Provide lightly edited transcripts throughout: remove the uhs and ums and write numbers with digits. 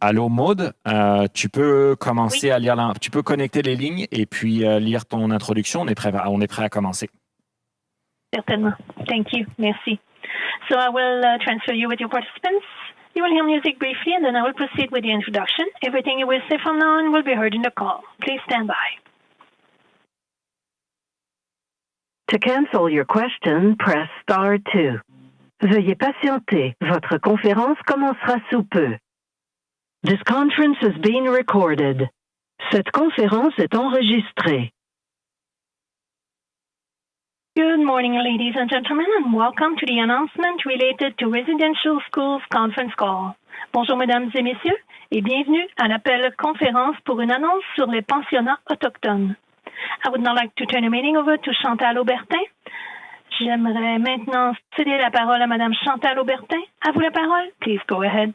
Allô, Maude, tu peux commencer à lire tu peux connecter les lignes et puis lire ton introduction. On est prêt à commencer. Certainement. Thank you. Merci. So I will transfer you with your participants. You will hear music briefly and then I will proceed with the introduction. Everything you will say from now on will be heard in the call. Please stand by. To cancel your question, press star 2. Veuillez patienter. Votre conférence commencera sous peu. This conference is being recorded. Cette conférence est enregistrée. Good morning, ladies and gentlemen, and welcome to the announcement related to Residential Schools Conference Call. Bonjour, mesdames et messieurs, et bienvenue à l'appel conférence pour une annonce sur les pensionnats autochtones. I would now like to turn the meeting over to Chantal Aubertin. J'aimerais maintenant céder la parole à Madame Chantal Aubertin. À vous la parole. Please go ahead.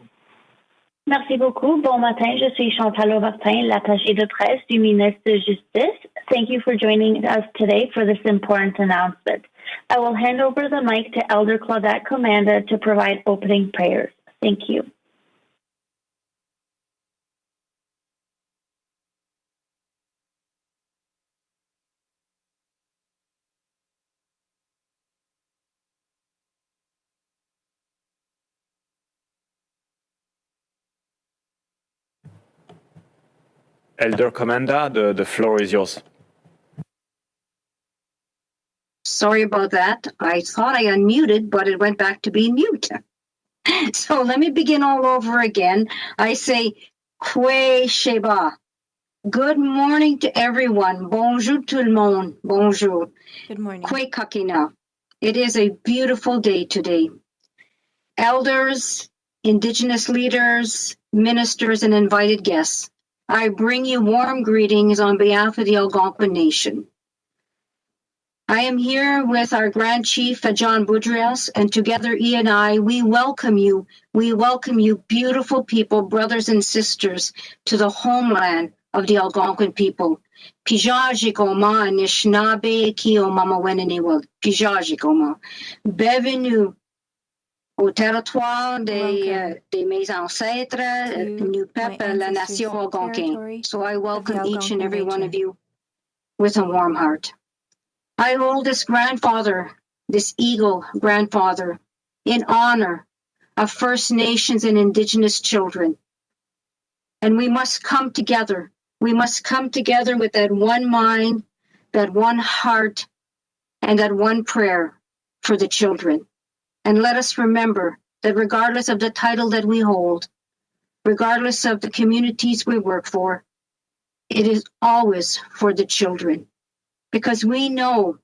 Merci beaucoup. Bon matin, je suis Chantal Aubertin, l'attachée de presse du ministre de Justice. Thank you for joining us today for this important announcement. I will hand over the mic to Elder Claudette Commanda to provide opening prayers. Thank you. Elder Commanda, the floor is yours. Sorry about that. I thought I unmuted, but it went back to being mute. So let me begin all over again. I say, Kwe Sheba. Good morning to everyone. Bonjour tout le monde. Bonjour. Good morning. Kwe Kakina. It is a beautiful day today. Elders, Indigenous leaders, ministers, and invited guests, I bring you warm greetings on behalf of the Algonquin Nation. I am here with our Grand Chief, John Boudreas, and together he and I, we welcome you. We welcome you, beautiful people, brothers and sisters, to the homeland of the Algonquin people. Pijajikoma Nishnabe Kio Mama Weneniwal. Pijajikoma. Bienvenue au territoire de mes ancêtres, nous peuple, la nation algonquin. So I welcome each and every one of you with a warm heart. I hold this grandfather, this eagle grandfather, in honor of First Nations and Indigenous children. And we must come together. We must come together with that one mind, that one heart, and that one prayer for the children. And let us remember that regardless of the title that we hold, regardless of the communities we work for, it is always for the children. Because we know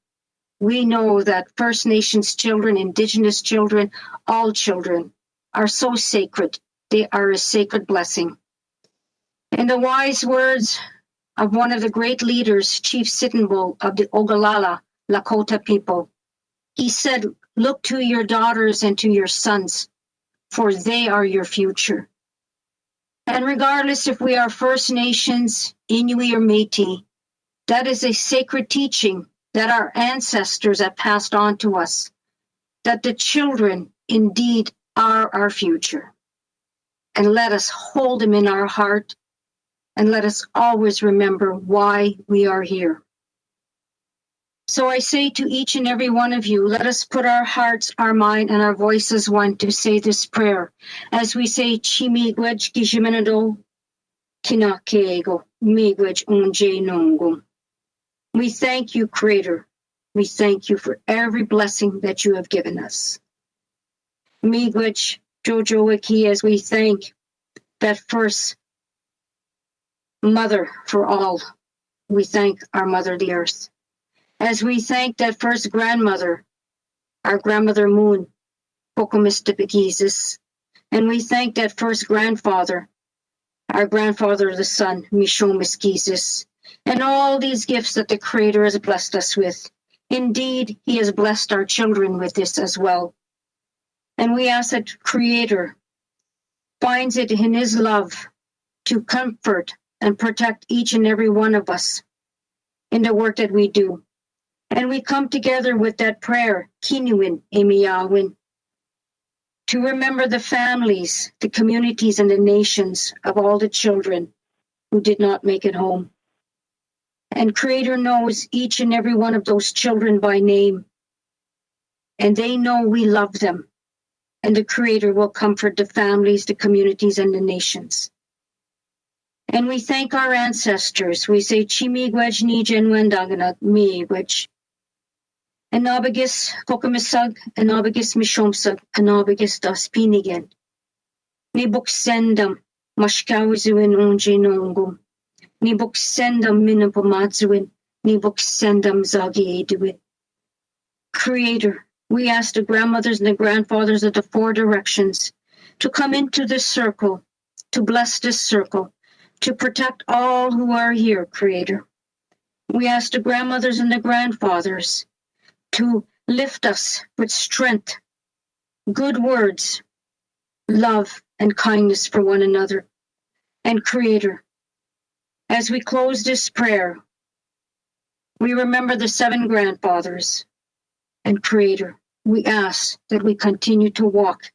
that First Nations children, Indigenous children, all children are so sacred. They are a sacred blessing. In the wise words of one of the great leaders, Chief Sitting Bull of the Ogallala Lakota people, he said, look to your daughters and to your sons, for they are your future. And regardless if we are First Nations, Inuit, or Métis, that is a sacred teaching that our ancestors have passed on to us, that the children indeed are our future. And let us hold them in our heart, and let us always remember why we are here. So I say to each and every one of you, let us put our hearts, our mind, and our voices one to say this prayer. As we say, Chimigwej Gijimenado, Kinakeego, Migwej Unje Nongo. We thank you, Creator. We thank you for every blessing that you have given us. Migwej Jojoiki, as we thank that first mother for all. We thank our Mother, the Earth. As we thank that first grandmother, our grandmother Moon, Pokomistipikizis, and we thank that first grandfather, our grandfather the Sun, Mishomiskizis, and all these gifts that the Creator has blessed us with. Indeed, He has blessed our children with this as well. And we ask that Creator finds it in His love to comfort and protect each and every one of us in the work that we do. And we come together with that prayer, Kinuin Emiyawin. to remember the families, the communities, and the nations of all the children who did not make it home. And Creator knows each and every one of those children by name, and they know we love them, and the Creator will comfort the families, the communities, and the nations. And we thank our ancestors. We say, Chimigwej ni jenwendaganat miigwej. Anabagis kokamisag, anabagis mishomsag, anabagis das pinigen. Ni buksendam, mashkawizuin unji nongum. Ni buksendam minapamatsuin, ni buksendam zagi eduin. Creator, we ask the grandmothers and the grandfathers of the four directions to come into this circle, to bless this circle, to protect all who are here, Creator. We ask the grandmothers and the grandfathers to lift us with strength, good words, love, and kindness for one another. And Creator, as we close this prayer, we remember the 7 grandfathers. And Creator, we ask that we continue to walk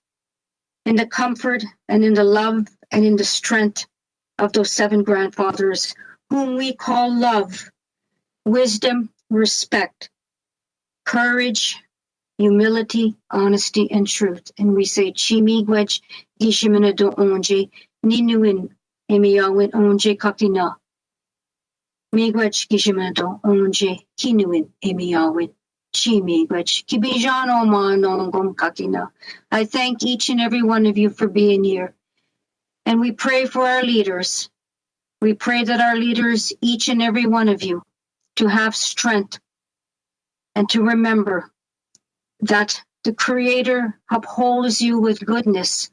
in the comfort and in the love and in the strength of those 7 grandfathers, whom we call love, wisdom, respect, courage, humility, honesty, and truth. And we say, Chimigwej gishiminado onje, ninuin emiyawin onje kakina. Migwej gishiminado onje, kinuin emiyawin. Chimigwej kibijano manongom kakina. I thank each and every one of you for being here. And we pray for our leaders. We pray that our leaders, each and every one of you, to have strength and to remember that the Creator upholds you with goodness,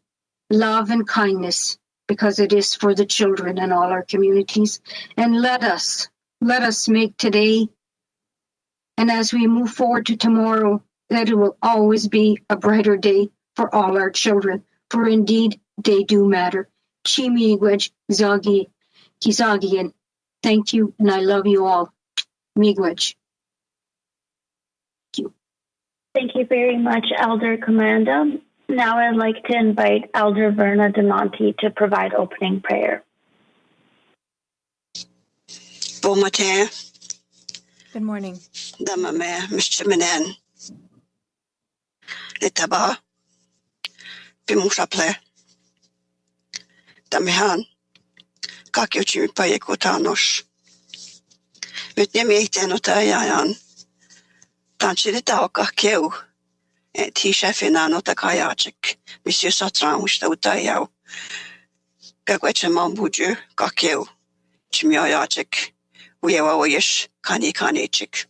love, and kindness, because it is for the children and all our communities. And let us make today, and as we move forward to tomorrow, that it will always be a brighter day for all our children, for indeed they do matter. Chimigwej zagi kizagian. Thank you, and I love you all. Migwej. Thank you. Thank you very much, Elder Commanda. Now I'd like to invite Elder Verna DeMonte to provide opening prayer. Bon matin. Good morning. Damame, Mr. Menen. Letaba. Pimushaple. Damihan. Kakiochi payekutanos. Vitnyamietenutayan. Tanchidita kakeu. Tisha finano takayachik. Monsieur Satran Ustautayao. Gagwecha mambuju kakeu. Chimioyachik. Weawayish kani kanichik.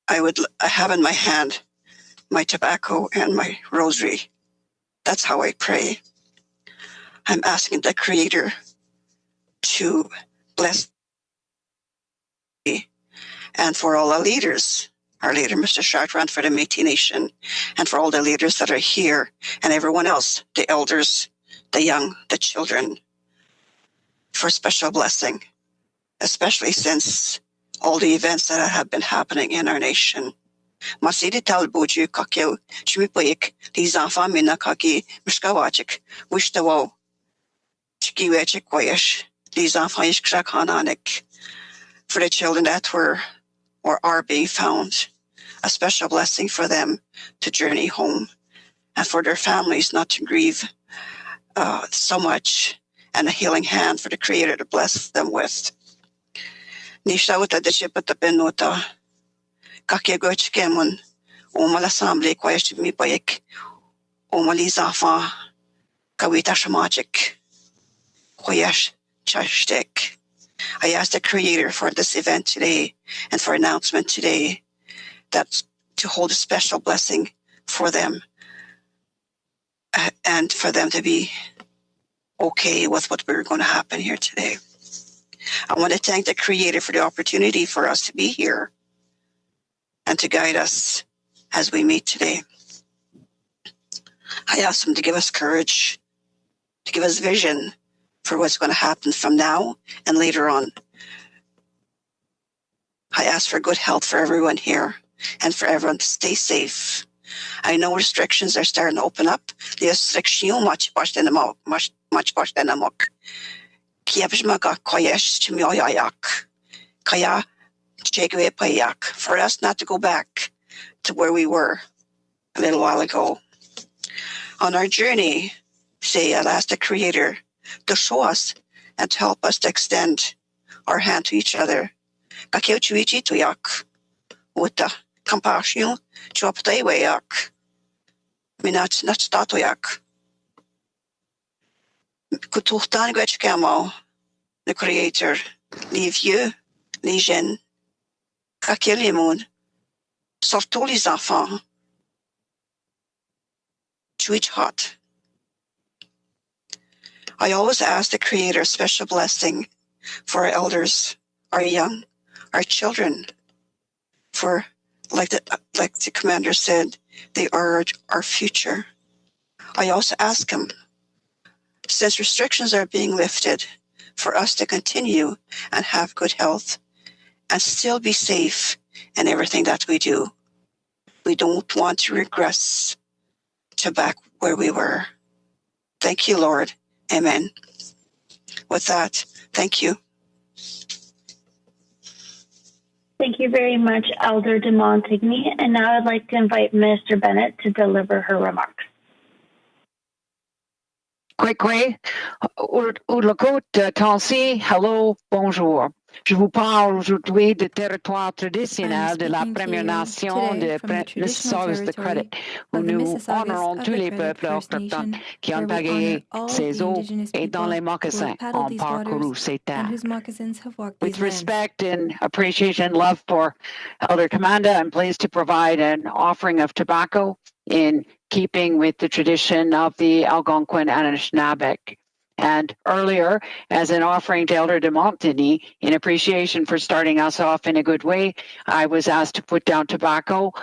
I have in my hand my tobacco and my rosary. That's how I pray. I'm asking the Creator to bless me and for all our leaders, our leader, Mr. Chartrand, for the Métis Nation, and for all the leaders that are here, and everyone else, the elders, the young, the children, for special blessing, especially since all the events that have been happening in our nation. Masidi talbuju kakil, chimipoik, les enfants mina kaki, mishkawachik, wishtawo, chikiwechik wayish, les enfants ishkrakananik, for the children that were or are being found, a special blessing for them to journey home, and for their families not to grieve so much, and a healing hand for the Creator to bless them with. Nishauta de chipata benota, kakegoch kemun, omal assembly kwayash mi bayek, omalis enfants, kawita shamachik, kwayash chashtek. I ask the Creator for this event today and for announcement today that to hold a special blessing for them and for them to be okay with what we're going to happen here today. I want to thank the Creator for the opportunity for us to be here and to guide us as we meet today. I ask Him to give us courage, to give us vision for what's going to happen from now and later on. I ask for good health for everyone here and for everyone to stay safe I know restrictions are starting to open up. The restriction much than a mock. For us not to go back to where we were a little while ago. On our journey, say, I'll ask the Creator to show us and to help us to extend our hand to each other. With the compassion, Choptaiwayak. Minat not statoyak. Kutuhtan Gwechkamo, the Creator, leave you, les jeunes, Kakelimun, surtout les enfants, Twitch hot. I always ask the Creator special blessing for our elders, our young, our children, for like the commander said, they are our future. I also ask him, since restrictions are being lifted, for us to continue and have good health and still be safe in everything that we do. We don't want to regress to back where we were. Thank you, Lord. Amen. With that, thank you. Thank you very much, Elder de Montigny. And now I'd like to invite Minister Bennett to deliver her remarks. Kwekwe, Ulakot, Tansi, hello, bonjour. Je vous parle aujourd'hui du territoire traditionnel de la Première Nation de Mississauga de Credit, où nous honorons tous les peuples autochtones qui ont pagayé ces eaux et dans les mocassins ont parcouru ces terres. With respect and appreciation and love for Elder Commander, I'm pleased to provide an offering of tobacco in keeping with the tradition of the Algonquin and Anishinaabe. And earlier, as an offering to Elder de Montigny, in appreciation for starting us off in a good way, I was asked to put down tobacco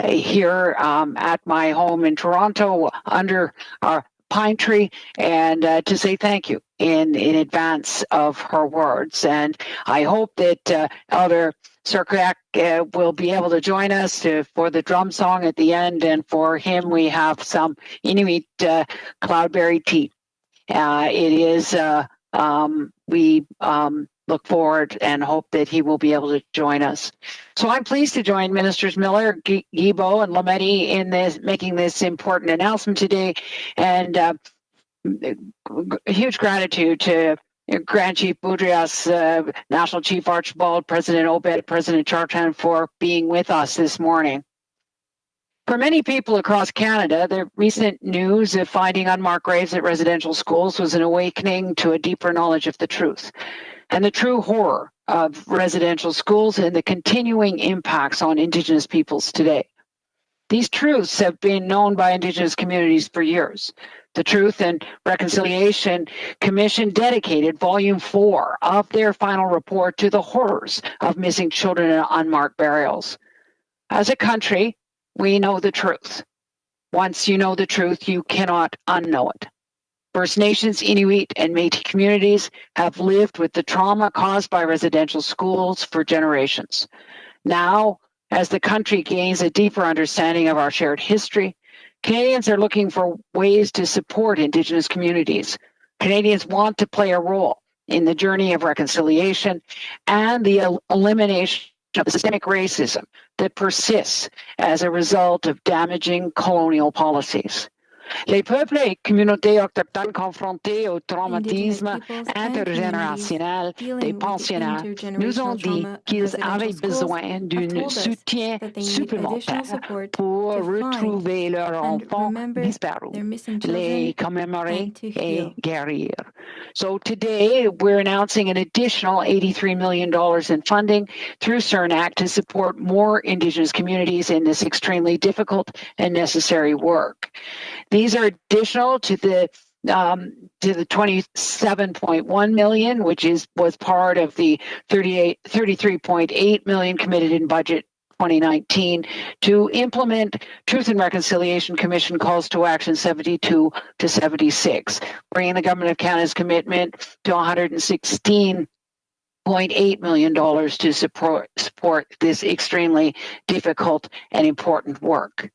here at my home in Toronto under our pine tree, and to say thank you in advance of her words. And I hope that Elder Sirkak will be able to join us for the drum song at the end, and for him we have some Inuit cloudberry tea. We look forward and hope that he will be able to join us. So I'm pleased to join Ministers Miller, Guilbeault, and Lametti in making this important announcement today, and huge gratitude to Grand Chief Boudrias, National Chief Archibald, President Obed, President Chartrand for being with us this morning. For many people across Canada, the recent news of finding unmarked graves at residential schools was an awakening to a deeper knowledge of the truth and the true horror of residential schools and the continuing impacts on Indigenous peoples today. These truths have been known by Indigenous communities for years. The Truth and Reconciliation Commission dedicated Volume 4 of their final report to the horrors of missing children and unmarked burials. As a country, we know the truth. Once you know the truth, you cannot unknow it. First Nations, Inuit, and Métis communities have lived with the trauma caused by residential schools for generations. Now, as the country gains a deeper understanding of our shared history, Canadians are looking for ways to support Indigenous communities. Canadians want to play a role in the journey of reconciliation and the elimination of systemic racism that persists as a result of damaging colonial policies. Les peuples et communautés autochtones confrontés au traumatisme intergénérationnel des pensionnats nous ont dit qu'ils avaient besoin d'un soutien supplémentaire pour retrouver leurs enfants disparus, les commémorer et guérir. So today, we're announcing an additional $83 million in funding through CERNAC to support more Indigenous communities in this extremely difficult and necessary work. These are additional to the 27.1 million, which was part of the 33.8 million committed in budget 2019 to implement Truth and Reconciliation Commission calls to action 72 to 76, bringing the Government of Canada's commitment to 116 $0.8 million to support this extremely difficult and important work.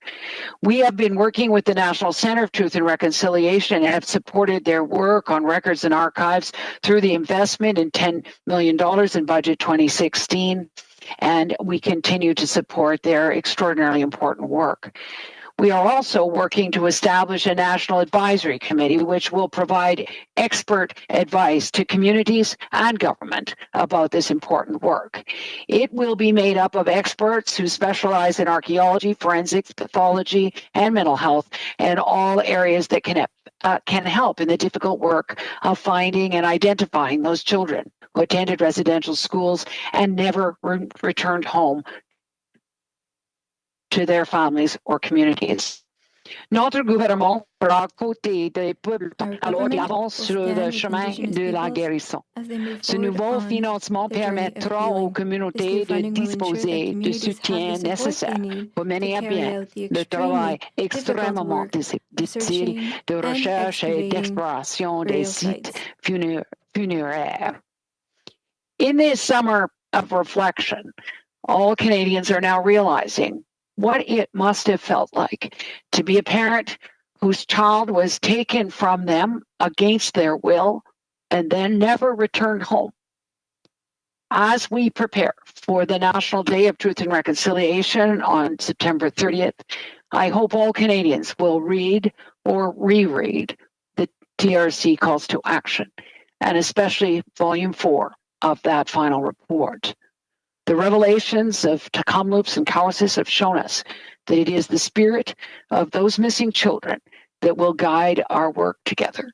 We have been working with the National Center of Truth and Reconciliation and have supported their work on records and archives through the investment in $10 million in budget 2016, and we continue to support their extraordinarily important work. We are also working to establish a national advisory committee which will provide expert advice to communities and government about this important work. It will be made up of experts who specialize in archaeology, forensics, pathology, and mental health, and all areas that can help in the difficult work of finding and identifying those children who attended residential schools and never returned home to their families or communities. Notre gouvernement fera à côté des peuples alors qu'ils avancent sur le chemin de la guérison. Ce nouveau financement permettra aux communautés de disposer du soutien nécessaire pour mener à bien le travail extrêmement difficile de recherche et d'exploration des sites funéraires. In this summer of reflection, all Canadians are now realizing what it must have felt like to be a parent whose child was taken from them against their will and then never returned home. As we prepare for the National Day of Truth and Reconciliation on September 30th, I hope all Canadians will read or reread the TRC calls to action, and especially Volume 4 of that final report. The revelations of Kamloops and Cowessess have shown us that it is the spirit of those missing children that will guide our work together.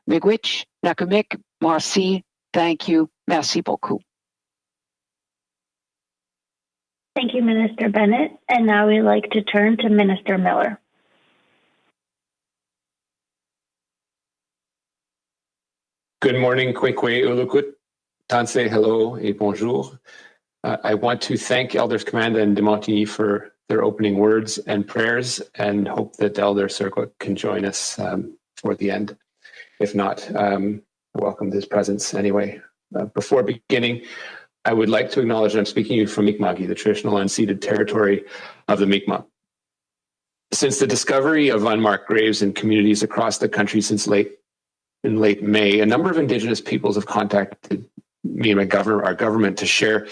Miigwech, Nakumik, Marci, thank you, merci beaucoup. Thank you, Minister Bennett. And now we'd like to turn to Minister Miller. Good morning, Kwekwe Ulukut, Tanse, hello, et bonjour. I want to thank Elders Commanda and de Montigny for their opening words and prayers, and hope that Elder Serquit can join us for the end. If not, welcome his presence anyway. Before beginning, I would like to acknowledge that I'm speaking to you from Mi'kma'ki, the traditional unceded territory of the Mi'kmaq. Since the discovery of unmarked graves in communities across the country in late May, a number of Indigenous peoples have contacted me and our government to share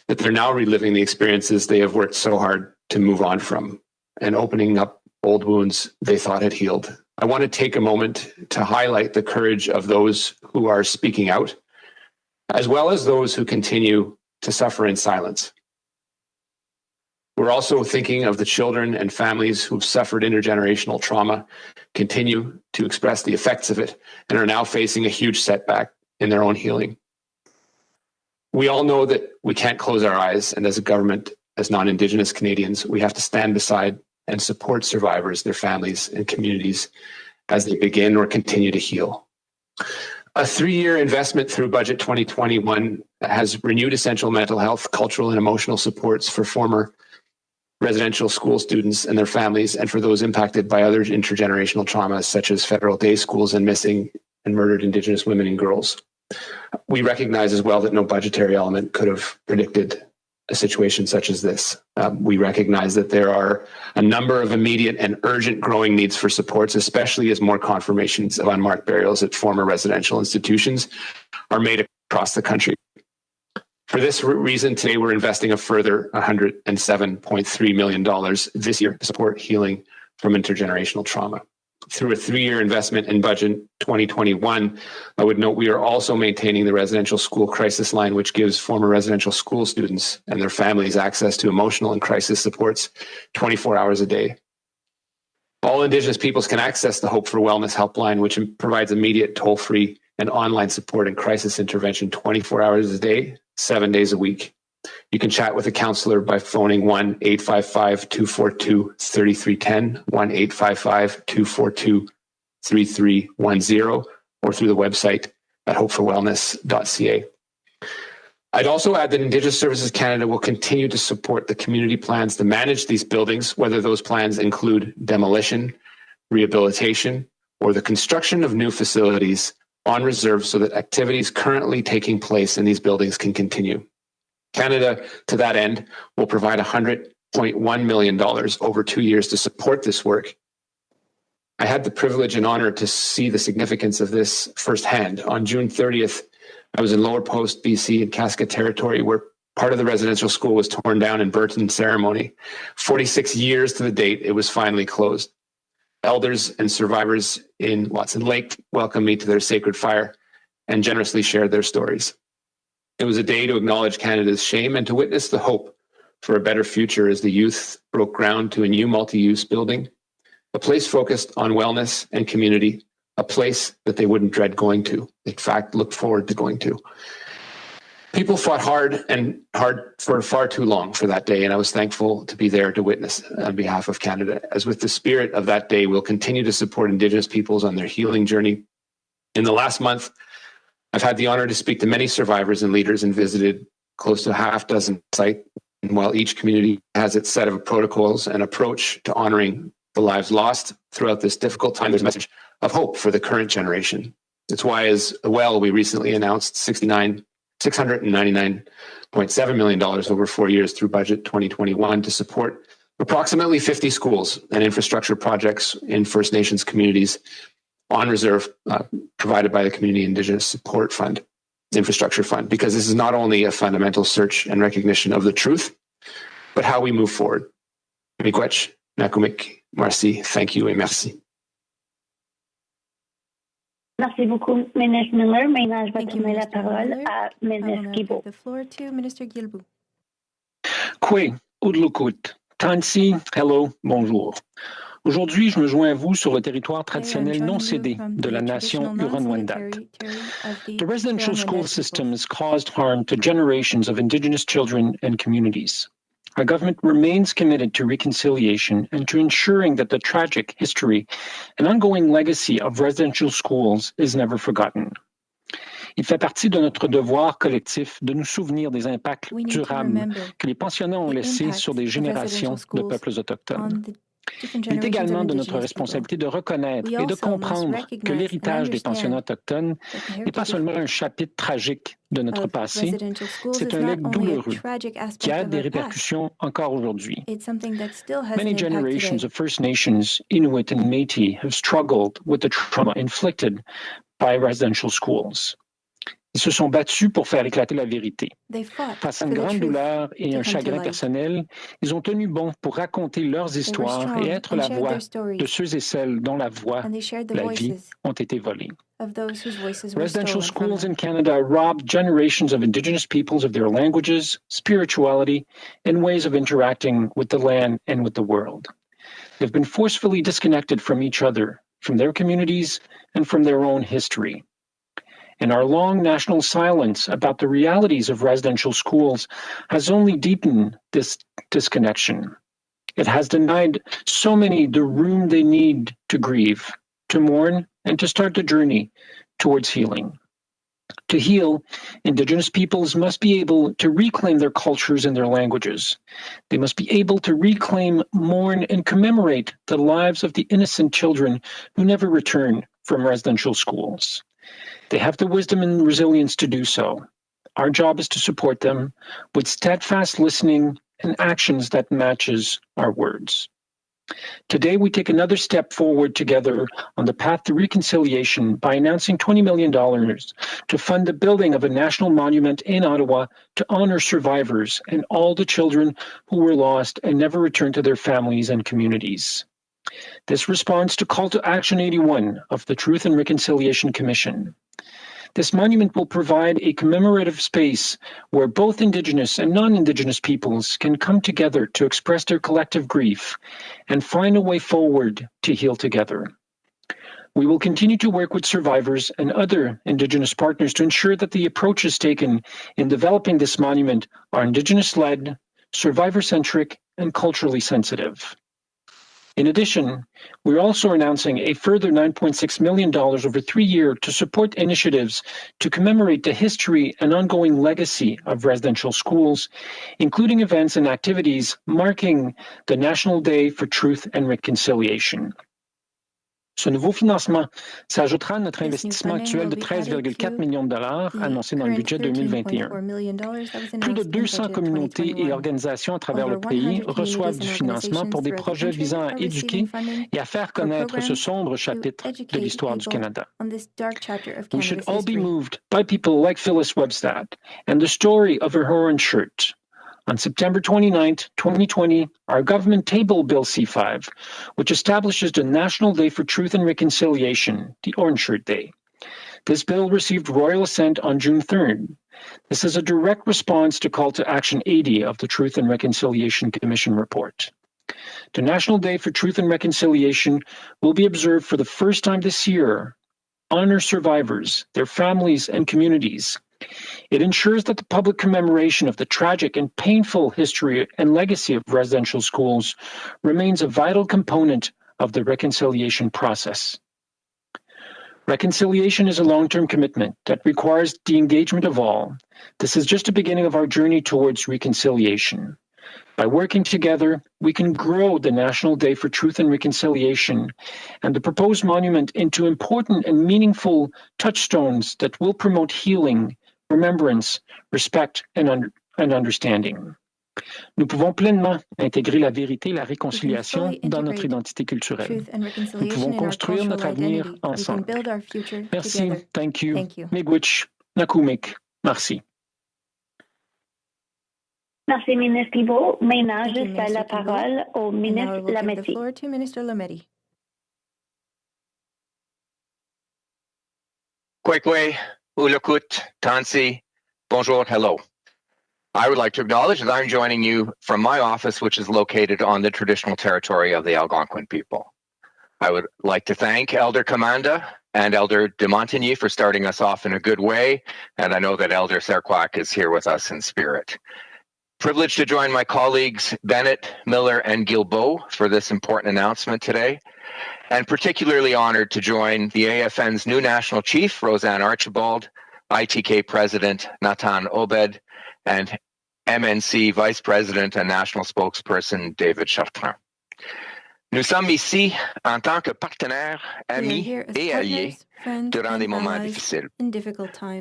that they're now reliving the experiences they have worked so hard to move on from and opening up old wounds they thought had healed. I want to take a moment to highlight the courage of those who are speaking out, as well as those who continue to suffer in silence. We're also thinking of the children and families who've suffered intergenerational trauma, continue to express the effects of it, and are now facing a huge setback in their own healing. We all know that we can't close our eyes, and as a government, as non-Indigenous Canadians, we have to stand beside and support survivors, their families, and communities as they begin or continue to heal. A 3-year investment through Budget 2021 has renewed essential mental health, cultural, and emotional supports for former residential school students and their families, and for those impacted by other intergenerational traumas, such as federal day schools and missing and murdered Indigenous women and girls. We recognize as well that no budgetary element could have predicted a situation such as this. We recognize that there are a number of immediate and urgent growing needs for supports, especially as more confirmations of unmarked burials at former residential institutions are made across the country. For this reason, today we're investing a further $107.3 million this year to support healing from intergenerational trauma. Through a 3-year investment in Budget 2021, I would note we are also maintaining the residential school crisis line, which gives former residential school students and their families access to emotional and crisis supports 24 hours a day. All Indigenous peoples can access the Hope for Wellness helpline, which provides immediate toll-free and online support and crisis intervention 24 hours a day, 7 days a week. You can chat with a counselor by phoning 1-855-242-3310, 1-855-242-3310, or through the website at hopeforwellness.ca. I'd also add that Indigenous Services Canada will continue to support the community plans to manage these buildings, whether those plans include demolition, rehabilitation, or the construction of new facilities on reserve so that activities currently taking place in these buildings can continue. Canada, to that end, will provide $100.1 million over 2 years to support this work. I had the privilege and honor to see the significance of this firsthand. On June 30th, I was in Lower Post, BC, in Casca Territory, where part of the residential school was torn down in birth and ceremony. 46 years to the date, it was finally closed. Elders and survivors in Watson Lake welcomed me to their sacred fire and generously shared their stories. It was a day to acknowledge Canada's shame and to witness the hope for a better future as the youth broke ground to a new multi-use building, a place focused on wellness and community, a place that they wouldn't dread going to, in fact, look forward to going to. People fought hard for far too long for that day, and I was thankful to be there to witness on behalf of Canada. As with the spirit of that day, we'll continue to support Indigenous peoples on their healing journey. In the last month, I've had the honor to speak to many survivors and leaders and visited close to half dozen sites. And while each community has its set of protocols and approach to honoring the lives lost throughout this difficult time, there's a message of hope for the current generation. It's why, as well, we recently announced $699.7 million over 4 years through Budget 2021 to support approximately 50 schools and infrastructure projects in First Nations communities on reserve, provided by the Community Indigenous Support Fund, Infrastructure Fund, because this is not only a fundamental search and recognition of the truth, but how we move forward. Miigwech, Nakumik, Marcy, thank you et merci. Merci beaucoup, Ministre Miller. Maintenant, je vais Thank you, donner la Minister parole Miller. à I will Ministre now Guilbeault. give the floor to Minister Guilbeault. Kwe, Udlukut, Tansi, hello, bonjour. Aujourd'hui, je me joins à vous sur le territoire traditionnel non cédé de la nation Huron-Wendat. The residential school system has caused harm to generations of Indigenous children and communities. Our government remains committed to reconciliation and to ensuring that the tragic history and ongoing legacy of residential schools is never forgotten. Il fait partie de notre devoir collectif de nous souvenir des impacts durables que les pensionnats ont laissés sur des générations de peuples autochtones. Il est également de notre responsabilité de reconnaître et de comprendre que l'héritage des pensionnats autochtones n'est pas seulement un chapitre tragique de notre passé, c'est un legs douloureux qui a des répercussions encore aujourd'hui. Many generations of First Nations, Inuit and Métis have struggled with the trauma inflicted by residential schools. Ils se sont battus pour faire éclater la vérité. Face à une grande douleur et un chagrin personnel, ils ont tenu bon pour raconter leurs histoires et être la voix de ceux et celles dont la voix, la vie, ont été volées. Residential schools in Canada robbed generations of Indigenous peoples of their languages, spirituality, and ways of interacting with the land and with the world. They've been forcefully disconnected from each other, from their communities, and from their own history. And our long national silence about the realities of residential schools has only deepened this disconnection. It has denied so many the room they need to grieve, to mourn, and to start the journey towards healing. To heal, Indigenous peoples must be able to reclaim their cultures and their languages. They must be able to reclaim, mourn, and commemorate the lives of the innocent children who never return from residential schools. They have the wisdom and resilience to do so. Our job is to support them with steadfast listening and actions that matches our words. Today, we take another step forward together on the path to reconciliation by announcing $20 million to fund the building of a national monument in Ottawa to honor survivors and all the children who were lost and never returned to their families and communities. This responds to Call to Action 81 of the Truth and Reconciliation Commission. This monument will provide a commemorative space where both Indigenous and non-Indigenous peoples can come together to express their collective grief and find a way forward to heal together. We will continue to work with survivors and other Indigenous partners to ensure that the approaches taken in developing this monument are Indigenous-led, survivor-centric, and culturally sensitive. In addition, we're also announcing a further $9.6 million over 3 years to support initiatives to commemorate the history and ongoing legacy of residential schools, including events and activities marking the National Day for Truth and Reconciliation. Ce nouveau financement s'ajoutera à notre investissement actuel de 13,4 millions de dollars annoncé dans le budget 2021. Plus de 200 communautés et organisations à travers le pays reçoivent du financement pour des projets visant à éduquer et à faire connaître ce sombre chapitre de l'histoire du Canada. We should all be moved by people like Phyllis Webstad and the story of her orange shirt. On September 29, 2020, our government tabled Bill C-5, which establishes the National Day for Truth and Reconciliation, the Orange Shirt Day. This bill received royal assent on June 3rd. This is a direct response to Call to Action 80 of the Truth and Reconciliation Commission report. The National Day for Truth and Reconciliation will be observed for the first time this year. Honor survivors, their families, and communities. It ensures that the public commemoration of the tragic and painful history and legacy of residential schools remains a vital component of the reconciliation process. Reconciliation is a long-term commitment that requires the engagement of all. This is just the beginning of our journey towards reconciliation. By working together, we can grow the National Day for Truth and Reconciliation and the proposed monument into important and meaningful touchstones that will promote healing, remembrance, respect, and understanding. Nous pouvons pleinement intégrer la vérité et la réconciliation dans notre identité culturelle. Nous pouvons construire notre avenir ensemble. Merci, thank you. Miigwech, nakumik, merci. Merci, ministre Thibault. Maintenant, je cède la parole au ministre Lametti. Kwekwe, ulukut, tansi, bonjour, hello. I would like to acknowledge that I'm joining you from my office, which is located on the traditional territory of the Algonquin people. I would like to thank Elder Commanda and Elder de Montigny for starting us off in a good way, and I know that Elder Serquac is here with us in spirit. Privileged to join my colleagues Bennett, Miller, and Guilbeault for this important announcement today, and particularly honored to join the AFN's new National Chief, Roseanne Archibald, ITK President Nathan Obed, and MNC Vice President and National Spokesperson David Chartrand. Nous sommes ici en tant que partenaires, amis et alliés durant des moments difficiles.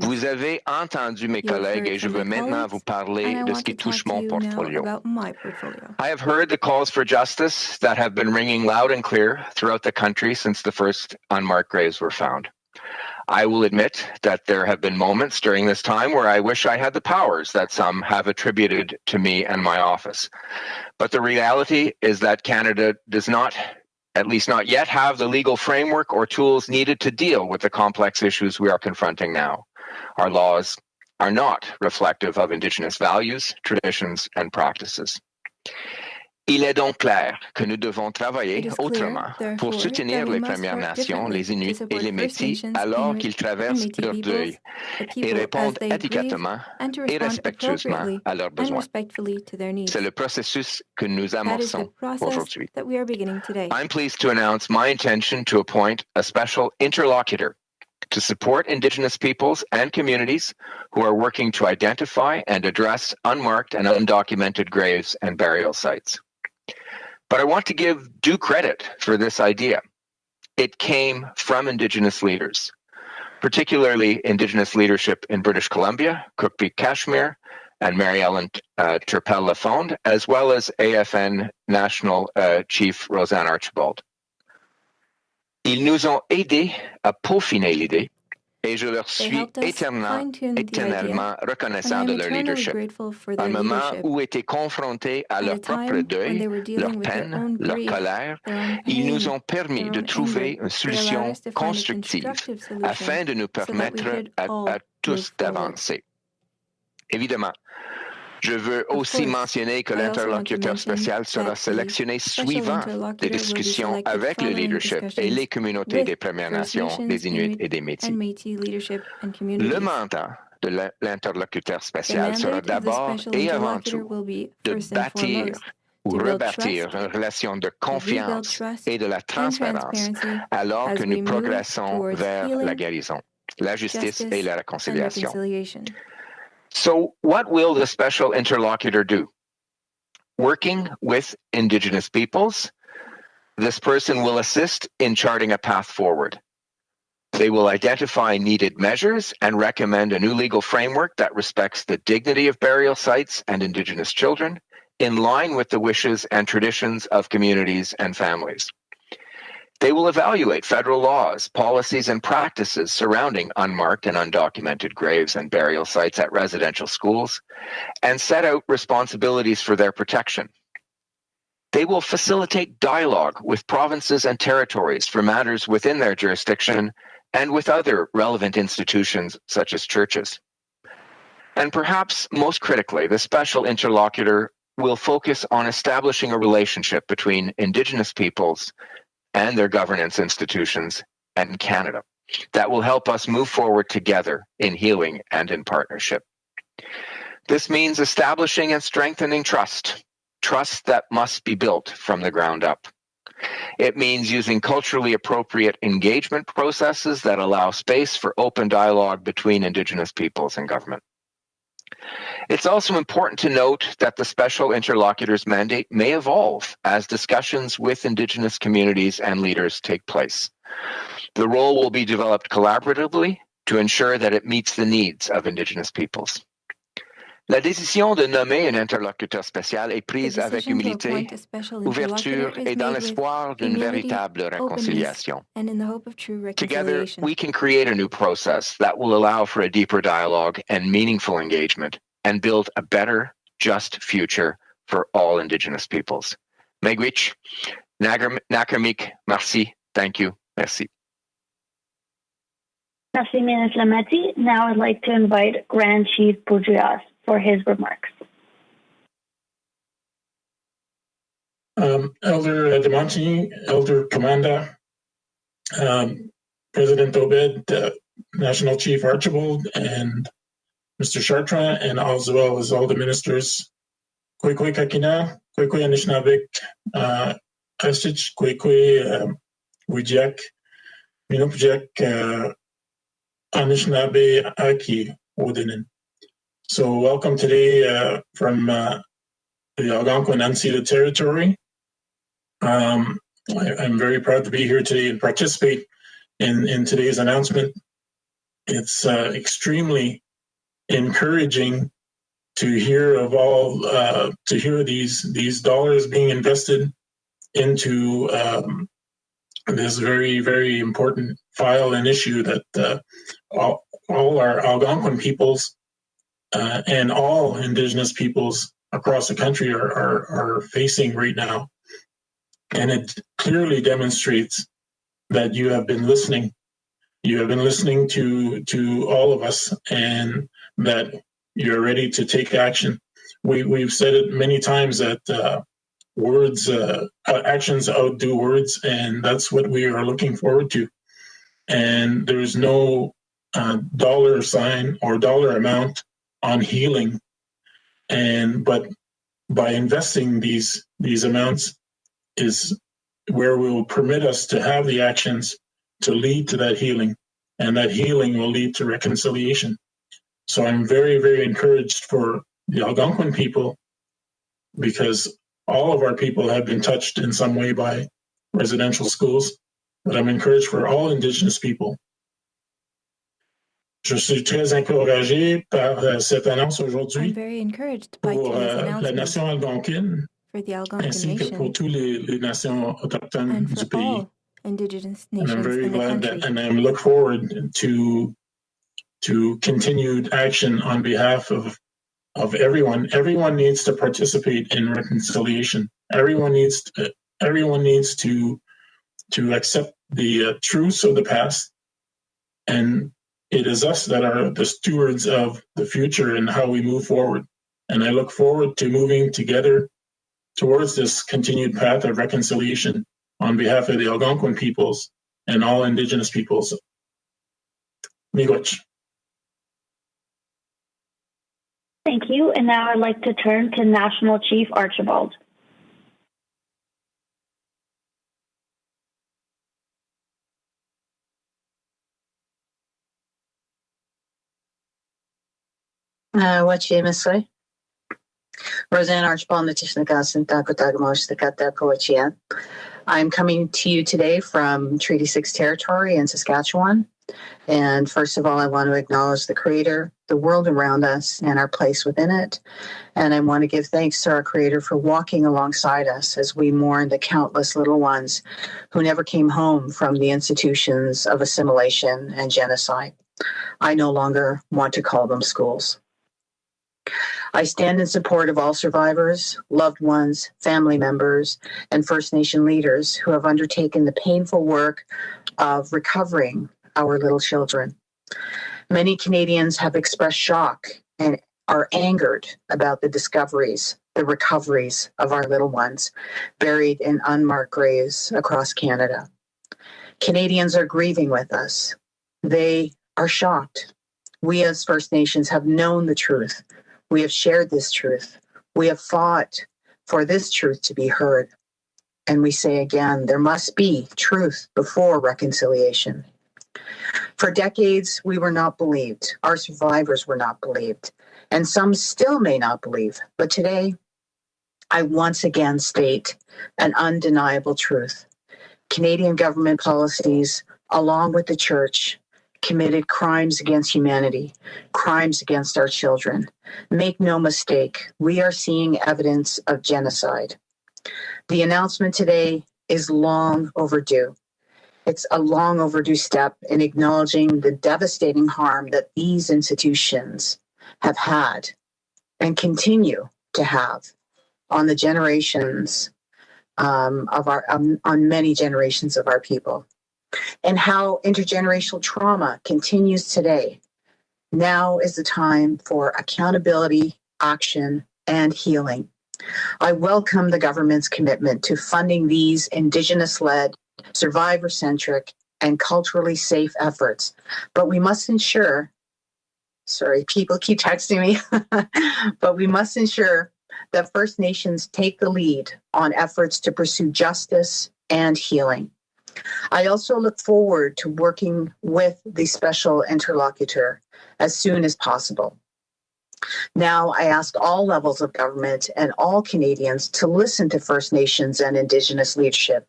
Vous avez entendu mes collègues et je veux maintenant vous parler de ce qui touche mon portfolio. I have heard the calls for justice that have been ringing loud and clear throughout the country since the first unmarked graves were found. I will admit that there have been moments during this time where I wish I had the powers that some have attributed to me and my office. But the reality is that Canada does not, at least not yet, have the legal framework or tools needed to deal with the complex issues we are confronting now. Our laws are not reflective of Indigenous values, traditions, and practices. Il est donc clair que nous devons travailler autrement pour soutenir les Premières Nations, les Inuits et les Métis alors qu'ils traversent leur deuil et répondent éducatement et respectueusement à leurs besoins. C'est le processus que nous amorçons aujourd'hui. I'm pleased to announce my intention to appoint a special interlocutor to support Indigenous peoples and communities who are working to identify and address unmarked and undocumented graves and burial sites. But I want to give due credit for this idea. It came from Indigenous leaders, particularly Indigenous leadership in British Columbia, Cook Kashmir, and Mary Ellen Turpel-Lafond, as well as AFN National Chief Roseanne Archibald. Ils nous ont aidés à peaufiner l'idée et je leur suis éternellement reconnaissant de leur leadership. À un moment où étaient confrontés à leur propre deuil, leur peine, leur colère, ils nous ont permis de trouver une solution constructive afin de nous permettre à tous d'avancer. Évidemment, je veux aussi mentionner que l'interlocuteur spécial sera sélectionné suivant des discussions avec le leadership et les communautés des Premières Nations, des Inuits et des Métis. Le mandat de l'interlocuteur spécial sera d'abord et avant tout de bâtir ou rebâtir une relation de confiance et de la transparence alors que nous progressons vers la guérison, la justice et la réconciliation. So what will the special interlocutor do? Working with Indigenous peoples, This person will assist in charting a path forward. They will identify needed measures and recommend a new legal framework that respects the dignity of burial sites and Indigenous children, in line with the wishes and traditions of communities and families. They will evaluate federal laws, policies, and practices surrounding unmarked and undocumented graves and burial sites at residential schools, and set out responsibilities for their protection. They will facilitate dialogue with provinces and territories for matters within their jurisdiction and with other relevant institutions such as churches. And perhaps most critically, the special interlocutor will focus on establishing a relationship between Indigenous peoples and their governance institutions and Canada that will help us move forward together in healing and in partnership. This means establishing and strengthening trust that must be built from the ground up. It means using culturally appropriate engagement processes that allow space for open dialogue between Indigenous peoples and government. It's also important to note that the special interlocutor's mandate may evolve as discussions with Indigenous communities and leaders take place. The role will be developed collaboratively to ensure that it meets the needs of Indigenous peoples. La décision de nommer un interlocuteur spécial est prise avec humilité, ouverture et dans l'espoir d'une véritable réconciliation. Together, we can create a new process that will allow for a deeper dialogue and meaningful engagement and build a better, just future for all Indigenous peoples. Megwich, Nakamik, merci, thank you, merci. Merci, Minister Lametti. Now I'd like to invite Grand Chief Boudrias for his remarks. Elder Lametti, Elder Commander, President Obed, National Chief Archibald, and Mr. Chartrand, and as well as all the ministers, Kwekwe Kakina, Kwekwe Anishinabek, Asich, Kwekwe Wijak, Minupjak, Anishinaabe Aki Wodinen. So welcome today from the Algonquin unceded territory. I'm very proud to be here today and participate in today's announcement. It's extremely encouraging to hear of all to hear these dollars being invested into this very, very important file and issue that all our Algonquin peoples and all Indigenous peoples across the country are facing right now. And it clearly demonstrates that you have been listening. You have been listening to all of us, and that you're ready to take action. We've said it many times that actions outdo words, and that's what we are looking forward to. And there's no dollar sign or dollar amount on healing, but by investing these amounts is where we will permit us to have the actions to lead to that healing, and that healing will lead to reconciliation. So I'm very, very encouraged for the Algonquin people, because all of our people have been touched in some way by residential schools, but I'm encouraged for all Indigenous people. Je suis très encouragé par cette annonce aujourd'hui pour la nation algonquine, ainsi que pour toutes les nations autochtones du pays. Indigenous and nations I'm very in the glad country. and I look forward to continued action on behalf of everyone. Everyone needs to participate in reconciliation. Everyone needs to accept the truths of the past, and it is us that are the stewards of the future and how we move forward. And I look forward to moving together towards this continued path of reconciliation on behalf of the Algonquin peoples and all Indigenous peoples. Miigwech. Thank you. And now I'd like to turn to National Chief Archibald. Wachimiswe. Roseanne Archibald, Natishna Gasin, Takotagamosh, the Kata Koachian. I'm coming to you today from Treaty 6 territory in Saskatchewan. And first of all, I want to acknowledge the Creator, the world around us, and our place within it. And I want to give thanks to our Creator for walking alongside us as we mourn the countless little ones who never came home from the institutions of assimilation and genocide. I no longer want to call them schools. I stand in support of all survivors, loved ones, family members, and First Nation leaders who have undertaken the painful work of recovering our little children. Many Canadians have expressed shock and are angered about the discoveries, the recoveries of our little ones buried in unmarked graves across Canada. Canadians are grieving with us. They are shocked. We as First Nations have known the truth. We have shared this truth. We have fought for this truth to be heard. And we say again, there must be truth before reconciliation. For decades, we were not believed. Our survivors were not believed. And some still may not believe. But today, I once again state an undeniable truth. Canadian government policies, along with the Church, committed crimes against humanity, crimes against our children. Make no mistake, we are seeing evidence of genocide. The announcement today is long overdue. It's a long overdue step in acknowledging the devastating harm that these institutions have had and continue to have on the generations on many generations of our people, and how intergenerational trauma continues today. Now is the time for accountability, action, and healing. I welcome the government's commitment to funding these Indigenous-led, survivor-centric, and culturally safe efforts. But we must ensure, people keep texting me, but we must ensure that First Nations take the lead on efforts to pursue justice and healing. I also look forward to working with the special interlocutor as soon as possible. Now, I ask all levels of government and all Canadians to listen to First Nations and Indigenous leadership,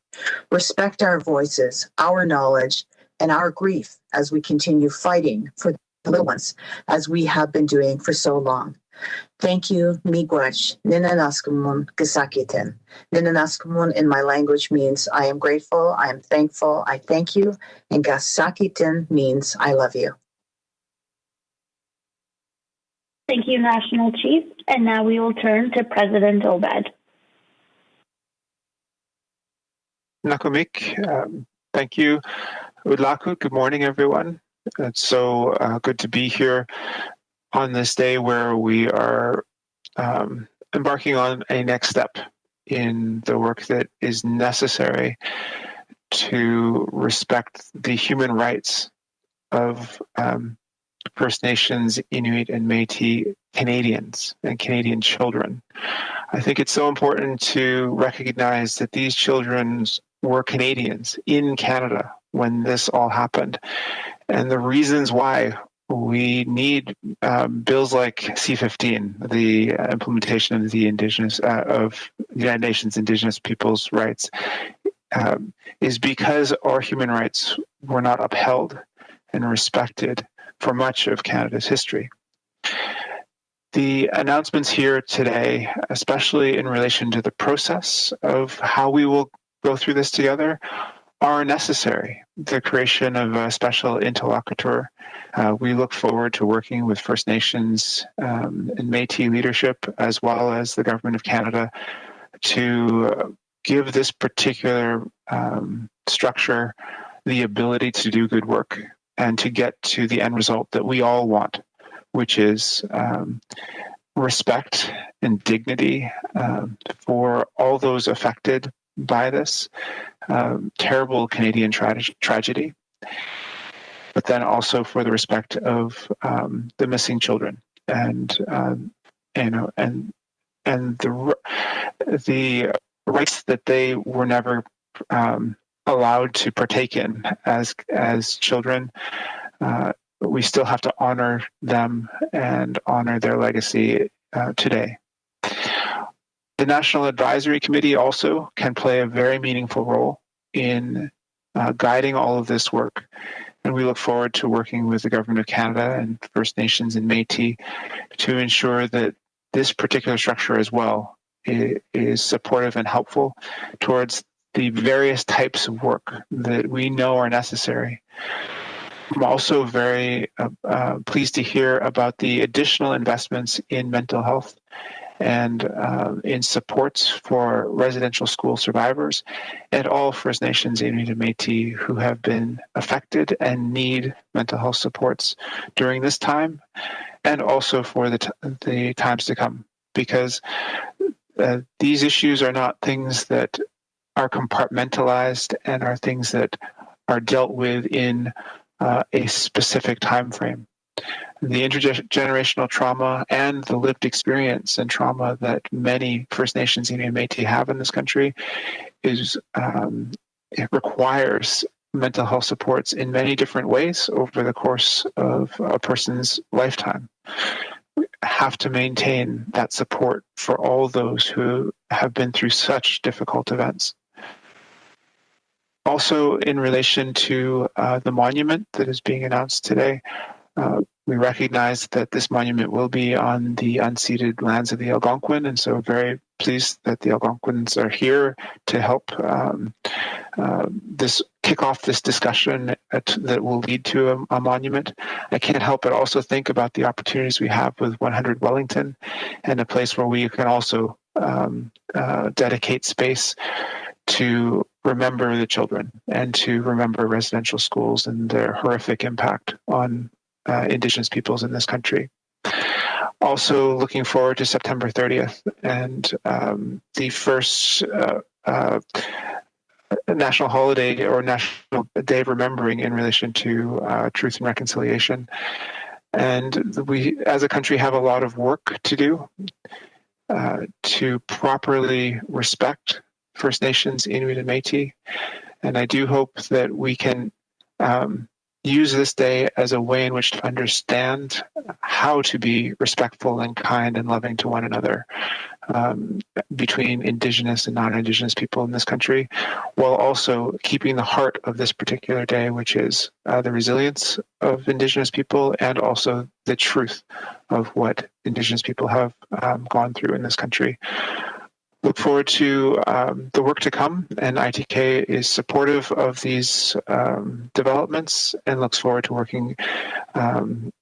respect our voices, our knowledge, and our grief as we continue fighting for the little ones, as we have been doing for so long. Thank you, miigwech, ninanaskamun gasakitin. Ninanaskamun in my language means I am grateful, I am thankful, I thank you, and gasakitin means I love you. Thank you, National Chief. And now we will turn to President Obed. Nakamik, thank you. Udlaku, good morning, everyone. It's so good to be here on this day where we are embarking on a next step in the work that is necessary to respect the human rights of First Nations, Inuit, and Métis Canadians and Canadian children. I think it's so important to recognize that these children were Canadians in Canada when this all happened. And the reasons why we need bills like C-15, the implementation of the United Nations Indigenous Peoples' Rights, is because our human rights were not upheld and respected for much of Canada's history. The announcements here today, especially in relation to the process of how we will go through this together, are necessary. The creation of a special interlocutor. We look forward to working with First Nations and Métis leadership, as well as the Government of Canada, to give this particular structure the ability to do good work and to get to the end result that we all want, which is respect and dignity for all those affected by this terrible Canadian tragedy, but then also for the respect of the missing children and the rights that they were never allowed to partake in as children. We still have to honor them and honor their legacy today. The National Advisory Committee also can play a very meaningful role in guiding all of this work. And we look forward to working with the Government of Canada and First Nations and Métis to ensure that this particular structure as well is supportive and helpful towards the various types of work that we know are necessary. I'm also very pleased to hear about the additional investments in mental health and in supports for residential school survivors and all First Nations, Inuit and Métis who have been affected and need mental health supports during this time and also for the times to come, because these issues are not things that are compartmentalized and are things that are dealt with in a specific time frame. The intergenerational trauma and the lived experience and trauma that many First Nations, Inuit and Métis have in this country it requires mental health supports in many different ways over the course of a person's lifetime. We have to maintain that support for all those who have been through such difficult events. Also, in relation to the monument that is being announced today, we recognize that this monument will be on the unceded lands of the Algonquin, and so very pleased that the Algonquins are here to help kick off this discussion that will lead to a monument. I can't help but also think about the opportunities we have with 100 Wellington and a place where we can also dedicate space to remember the children and to remember residential schools and their horrific impact on Indigenous peoples in this country. Also looking forward to September 30th and the first national holiday or National Day of Remembering in relation to truth and reconciliation. And we, as a country, have a lot of work to do to properly respect First Nations, Inuit and Métis. And I do hope that we can use this day as a way in which to understand how to be respectful and kind and loving to one another between Indigenous and non-Indigenous people in this country, while also keeping the heart of this particular day, which is the resilience of Indigenous people and also the truth of what Indigenous people have gone through in this country. Look forward to the work to come, and ITK is supportive of these developments and looks forward to working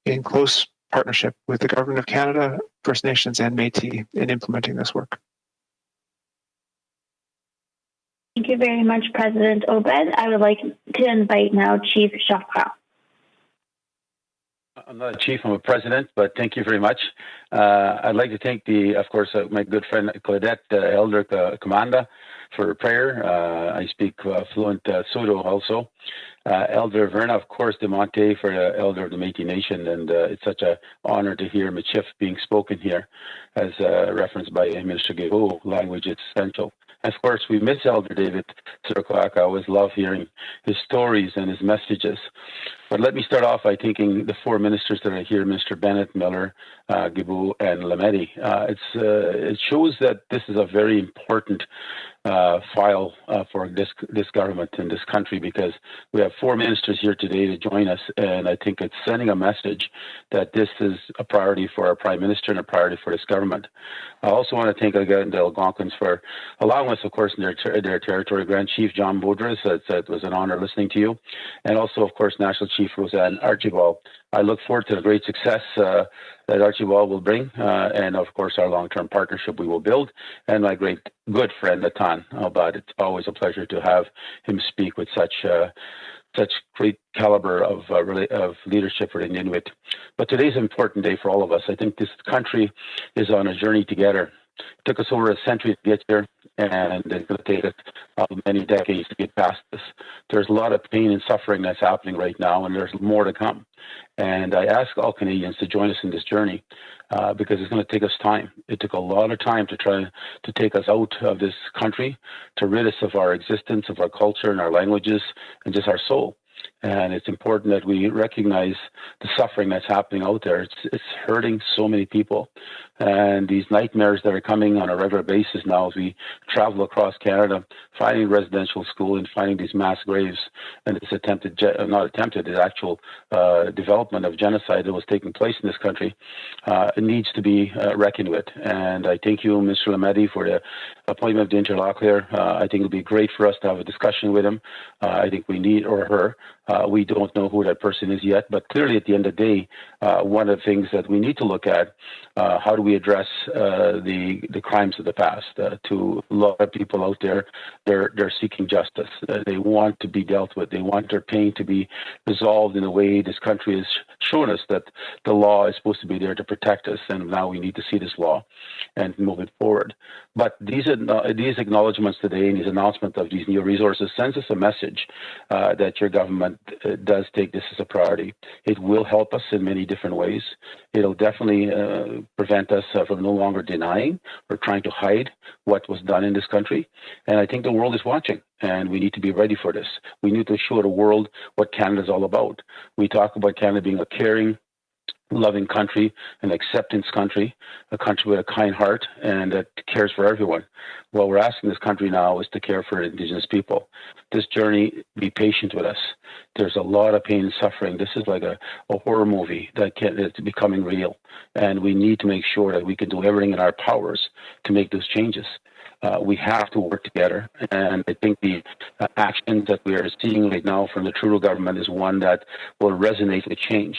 in close partnership with the Government of Canada, First Nations, and Métis in implementing this work. Thank you very much, President Obed. I would like to invite now Chief Chakra. I'm not a chief, I'm a president, but thank you very much. I'd like to thank my good friend Claudette, Elder Commanda, for prayer. I speak fluent Pseudo also. Elder Verna, of course, de Monte for the Elder of the Métis Nation, and it's such an honor to hear Michif being spoken here, as referenced by Minister Guilbeault. Language is essential. And of course, we miss Elder David Sirkwak. I always love hearing his stories and his messages. But let me start off by thanking the four ministers that are here, Mr. Bennett, Miller, Guilbeault, and Lametti. It shows that this is a very important file for this government in this country, because we have four ministers here today to join us, and I think it's sending a message that this is a priority for our Prime Minister and a priority for this government. I also want to thank again the Algonquins for allowing us, of course, in their territory. Grand Chief John Baudris, it was an honor listening to you, and also, of course, National Chief Roseanne Archibald. I look forward to the great success that Archibald will bring, and of course our long-term partnership we will build, and my great good friend Natan Albad. It's always a pleasure to have him speak with such great caliber of leadership for the Inuit. But today's an important day for all of us. I think this country is on a journey together. It took us over a century to get here, and it's going to take us many decades to get past this. There's a lot of pain and suffering that's happening right now, and there's more to come. And I ask all Canadians to join us in this journey because it's going to take us time. It took a lot of time to try to take us out of this country, to rid us of our existence, of our culture and our languages, and just our soul. And it's important that we recognize the suffering that's happening out there. It's hurting so many people. And these nightmares that are coming on a regular basis now as we travel across Canada, finding residential school and finding these mass graves, and it's it's actual development of genocide that was taking place in this country, it needs to be reckoned with. And I thank you, Mr. Lametti, for the appointment of the interlocutor. I think it'll be great for us to have a discussion with him. I think we need, or her. We don't know who that person is yet, but clearly at the end of the day, one of the things that we need to look at, how do we address the crimes of the past? To a lot of people out there, they're seeking justice. They want to be dealt with. They want their pain to be resolved in a way this country has shown us that the law is supposed to be there to protect us, and now we need to see this law and move it forward. But these acknowledgements today and these announcements of these new resources sends us a message that your government does take this as a priority. It will help us in many different ways. It'll definitely prevent us from no longer denying or trying to hide what was done in this country. And I think the world is watching, and we need to be ready for this. We need to show the world what Canada is all about. We talk about Canada being a caring, loving country, an acceptance country, a country with a kind heart and that cares for everyone. What we're asking this country now is to care for Indigenous people. This journey, be patient with us. There's a lot of pain and suffering. This is like a horror movie that's becoming real. And we need to make sure that we can do everything in our powers to make those changes. We have to work together. And I think the actions that we are seeing right now from the Trudeau government is one that will resonate with change.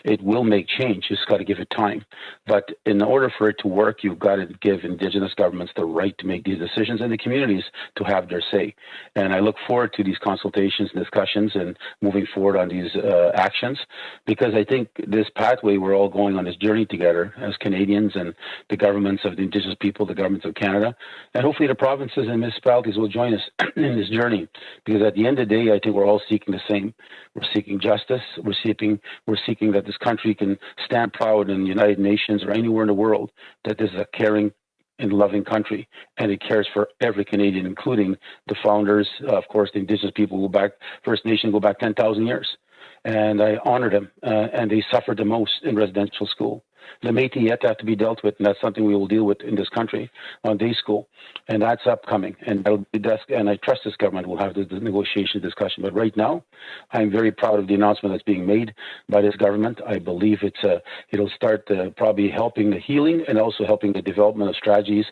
It will make change. You just got to give it time. But in order for it to work, you've got to give Indigenous governments the right to make these decisions and the communities to have their say. And I look forward to these consultations and discussions and moving forward on these actions, because I think this pathway we're all going on this journey together as Canadians and the governments of the Indigenous people, the governments of Canada, and hopefully the provinces and municipalities will join us in this journey, because at the end of the day, I think we're all seeking the same. We're seeking justice. We're seeking that this country can stand proud in the United Nations or anywhere in the world that this is a caring and loving country, and it cares for every Canadian, including the founders, of course, the Indigenous people go back, First Nation go back 10,000 years. And I honor them, and they suffered the most in residential school. The Métis yet have to be dealt with, and that's something we will deal with in this country on day school, and that's upcoming. And I trust this government will have the negotiation discussion. But right now, I'm very proud of the announcement that's being made by this government. I believe it'll start probably helping the healing and also helping the development of strategies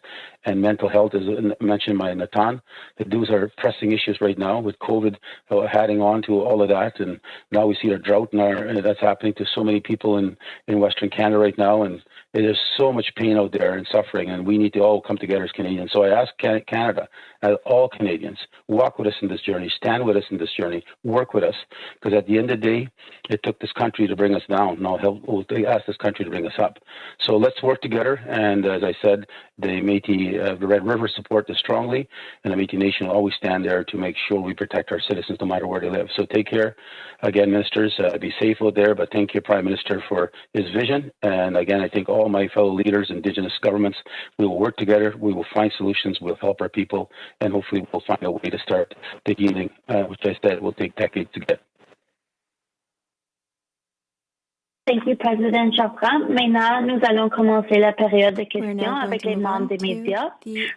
and mental health, as mentioned by Nathan. Those are pressing issues right now with COVID adding on to all of that, and now we see a drought that's happening to so many people in Western Canada right now. And there's so much pain out there and suffering, and we need to all come together as Canadians. So I ask Canada, all Canadians, walk with us in this journey, stand with us in this journey, work with us, because at the end of the day, it took this country to bring us down. Now we'll ask this country to bring us up. So let's work together. And as I said, the Métis, the Red River support this strongly, and the Métis Nation will always stand there to make sure we protect our citizens no matter where they live. So take care. Again, ministers, be safe out there, but thank you, Prime Minister, for his vision. And again, I think all my fellow leaders, Indigenous governments, we will work together. We will find solutions. We'll help our people, and hopefully we'll find a way to start the healing, which I said will take decades to get. Thank you, President Chapran. Maintenant, nous allons commencer la période de questions avec les membres des médias.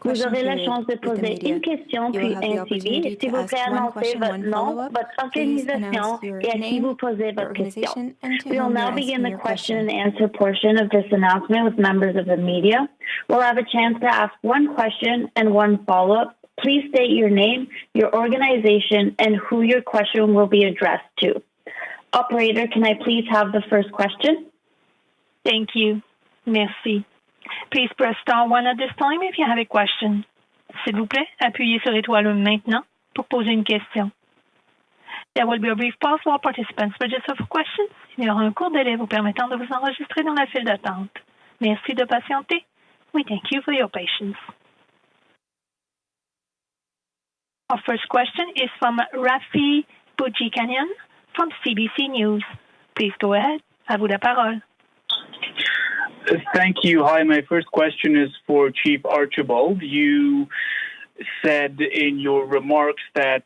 Vous aurez la chance de poser une question puis un suivi. S'il vous plaît, annoncez votre nom, votre organisation et à qui vous posez votre question. We will now begin the question and answer portion of this announcement with members of the media. We'll have a chance to ask one question and one follow-up. Please state your name, your organization, and who your question will be addressed to. Operator, can I please have the first question? Thank you. Merci. Please press star 1 at this time if you have a question. S'il vous plaît, appuyez sur l'étoile maintenant pour poser une question. There will be a brief pause while participants register for questions. Il y aura un court délai vous permettant de vous enregistrer dans la file d'attente. Merci de patienter. We thank you for your patience. Our first question is from Rafi Boudjikanian from CBC News. Please go ahead. À vous la parole. Thank you. Hi, my first question is for Chief Archibald. You said in your remarks that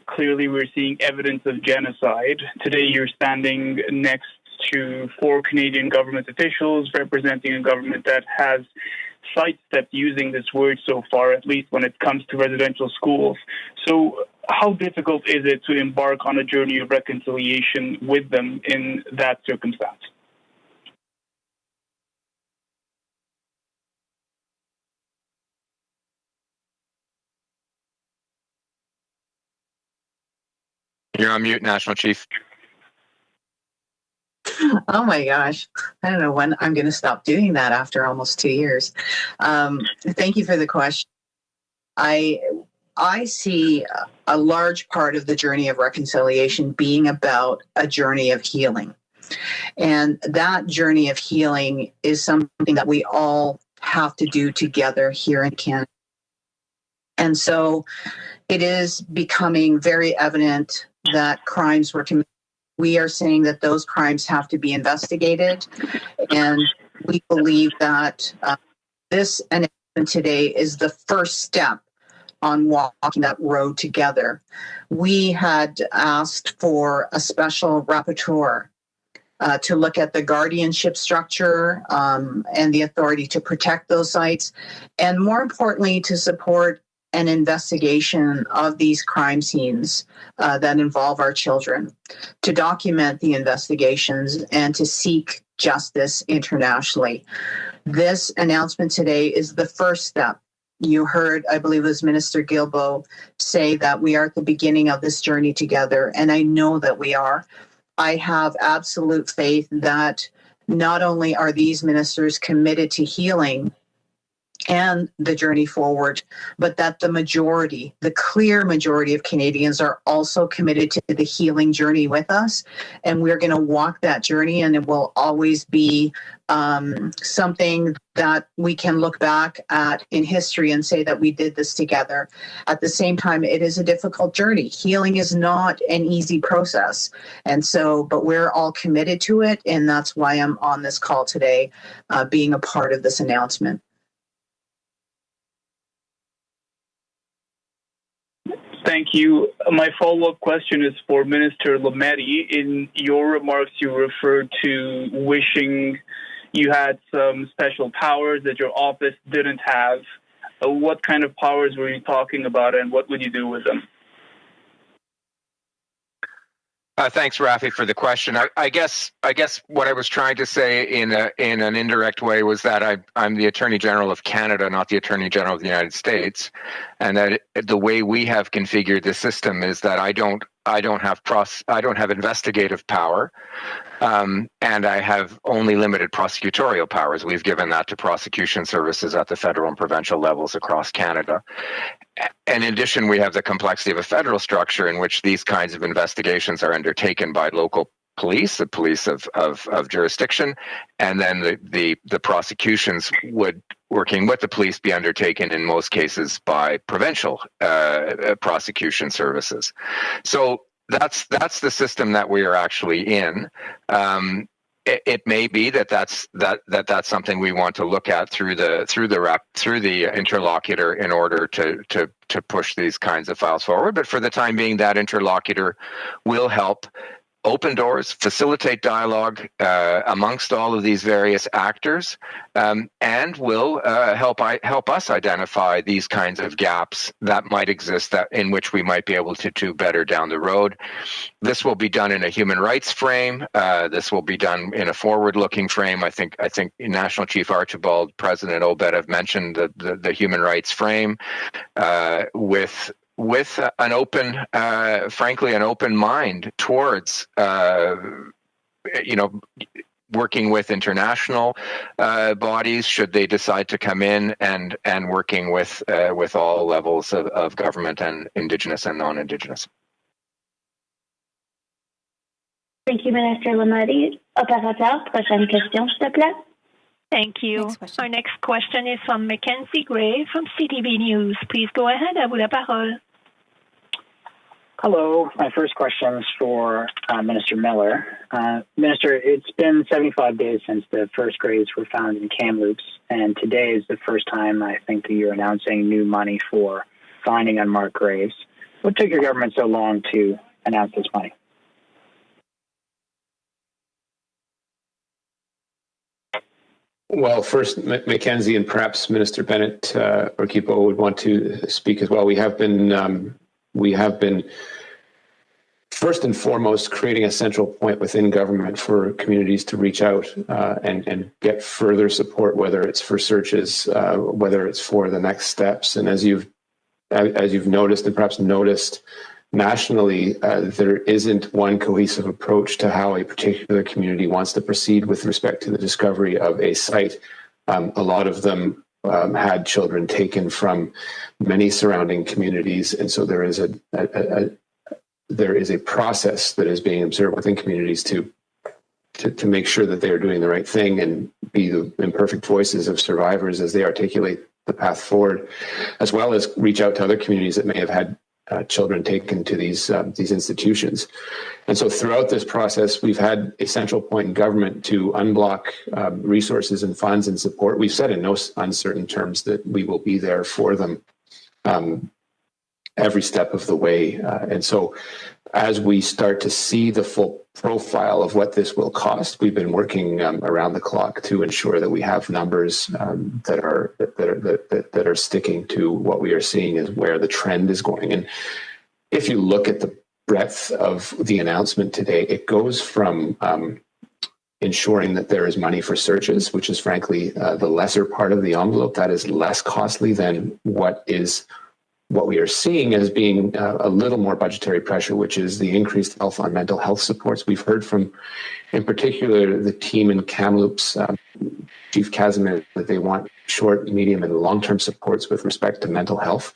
clearly we're seeing evidence of genocide. Today you're standing next to 4 Canadian government officials representing a government that has sidestepped using this word so far, at least when it comes to residential schools. So how difficult is it to embark on a journey of reconciliation with them in that circumstance? You're on mute, National Chief. Oh my gosh. I don't know when I'm going to stop doing that after almost 2 years. Thank you for the question. I see a large part of the journey of reconciliation being about a journey of healing. And that journey of healing is something that we all have to do together here in Canada. And so it is becoming very evident that crimes were committed. We are saying that those crimes have to be investigated. And we believe that this announcement today is the first step on walking that road together. We had asked for a special rapporteur to look at the guardianship structure and the authority to protect those sites, and more importantly, to support an investigation of these crime scenes that involve our children, to document the investigations and to seek justice internationally. This announcement today is the first step. You heard, I believe it was Minister Guilbeault, say that we are at the beginning of this journey together, and I know that we are. I have absolute faith that not only are these ministers committed to healing and the journey forward, but that the majority, the clear majority of Canadians are also committed to the healing journey with us. And we're going to walk that journey, and it will always be something that we can look back at in history and say that we did this together. At the same time, it is a difficult journey. Healing is not an easy process. And so, but we're all committed to it. And that's why I'm on this call today, being a part of this announcement. Thank you. My follow-up question is for Minister Lametti. In your remarks, you referred to wishing you had some special powers that your office didn't have. What kind of powers were you talking about, and what would you do with them? Thanks, Rafi, for the question. I guess what I was trying to say in an indirect way was that I'm the Attorney General of Canada, not the Attorney General of the United States, and that the way we have configured the system is that I don't have investigative power, and I have only limited prosecutorial powers. We've given that to prosecution services at the federal and provincial levels across Canada. And in addition, we have the complexity of a federal structure in which these kinds of investigations are undertaken by local police, the police of jurisdiction, and then the prosecutions would, working with the police, be undertaken in most cases by provincial prosecution services. So that's the system that we are actually in. It may be that's something we want to look at through the interlocutor in order to push these kinds of files forward. But for the time being, that interlocutor will help open doors, facilitate dialogue amongst all of these various actors, and will help us identify these kinds of gaps that might exist in which we might be able to do better down the road. This will be done in a human rights frame. This will be done in a forward-looking frame. I think National Chief Archibald, President Obed have mentioned the human rights frame with an open, frankly, an open mind towards, working with international bodies should they decide to come in, and working with all levels of government, and Indigenous and non-Indigenous. Thank you, Minister Lametti. Opérateur, prochaine question, s'il te plaît. Thank you. Our next question is from Mackenzie Gray from CTV News. Please go ahead. À vous la parole. Hello. My first question is for Minister Miller. Minister, it's been 75 days since the first graves were found in Kamloops, and today is the first time I think that you're announcing new money for finding unmarked graves. What took your government so long to announce this money? Well, first, Mackenzie and perhaps Minister Bennett or Kipo would want to speak as well. We have been first and foremost creating a central point within government for communities to reach out and get further support, whether it's for searches, whether it's for the next steps. And as you've noticed and perhaps noticed nationally, there isn't one cohesive approach to how a particular community wants to proceed with respect to the discovery of a site. A lot of them had children taken from many surrounding communities, and so there is a process that is being observed within communities to make sure that they are doing the right thing and be the imperfect voices of survivors as they articulate the path forward, as well as reach out to other communities that may have had children taken to these institutions. And so throughout this process, we've had a central point in government to unblock resources and funds and support. We've said in no uncertain terms that we will be there for them every step of the way. And so as we start to see the full profile of what this will cost, we've been working around the clock to ensure that we have numbers that are sticking to what we are seeing as where the trend is going. And if you look at the breadth of the announcement today, it goes from ensuring that there is money for searches, which is frankly the lesser part of the envelope. That is less costly than what we are seeing as being a little more budgetary pressure, which is the increased health on mental health supports. We've heard from, in particular, the team in Kamloops, Chief Casimir, that they want short, medium, and long-term supports with respect to mental health.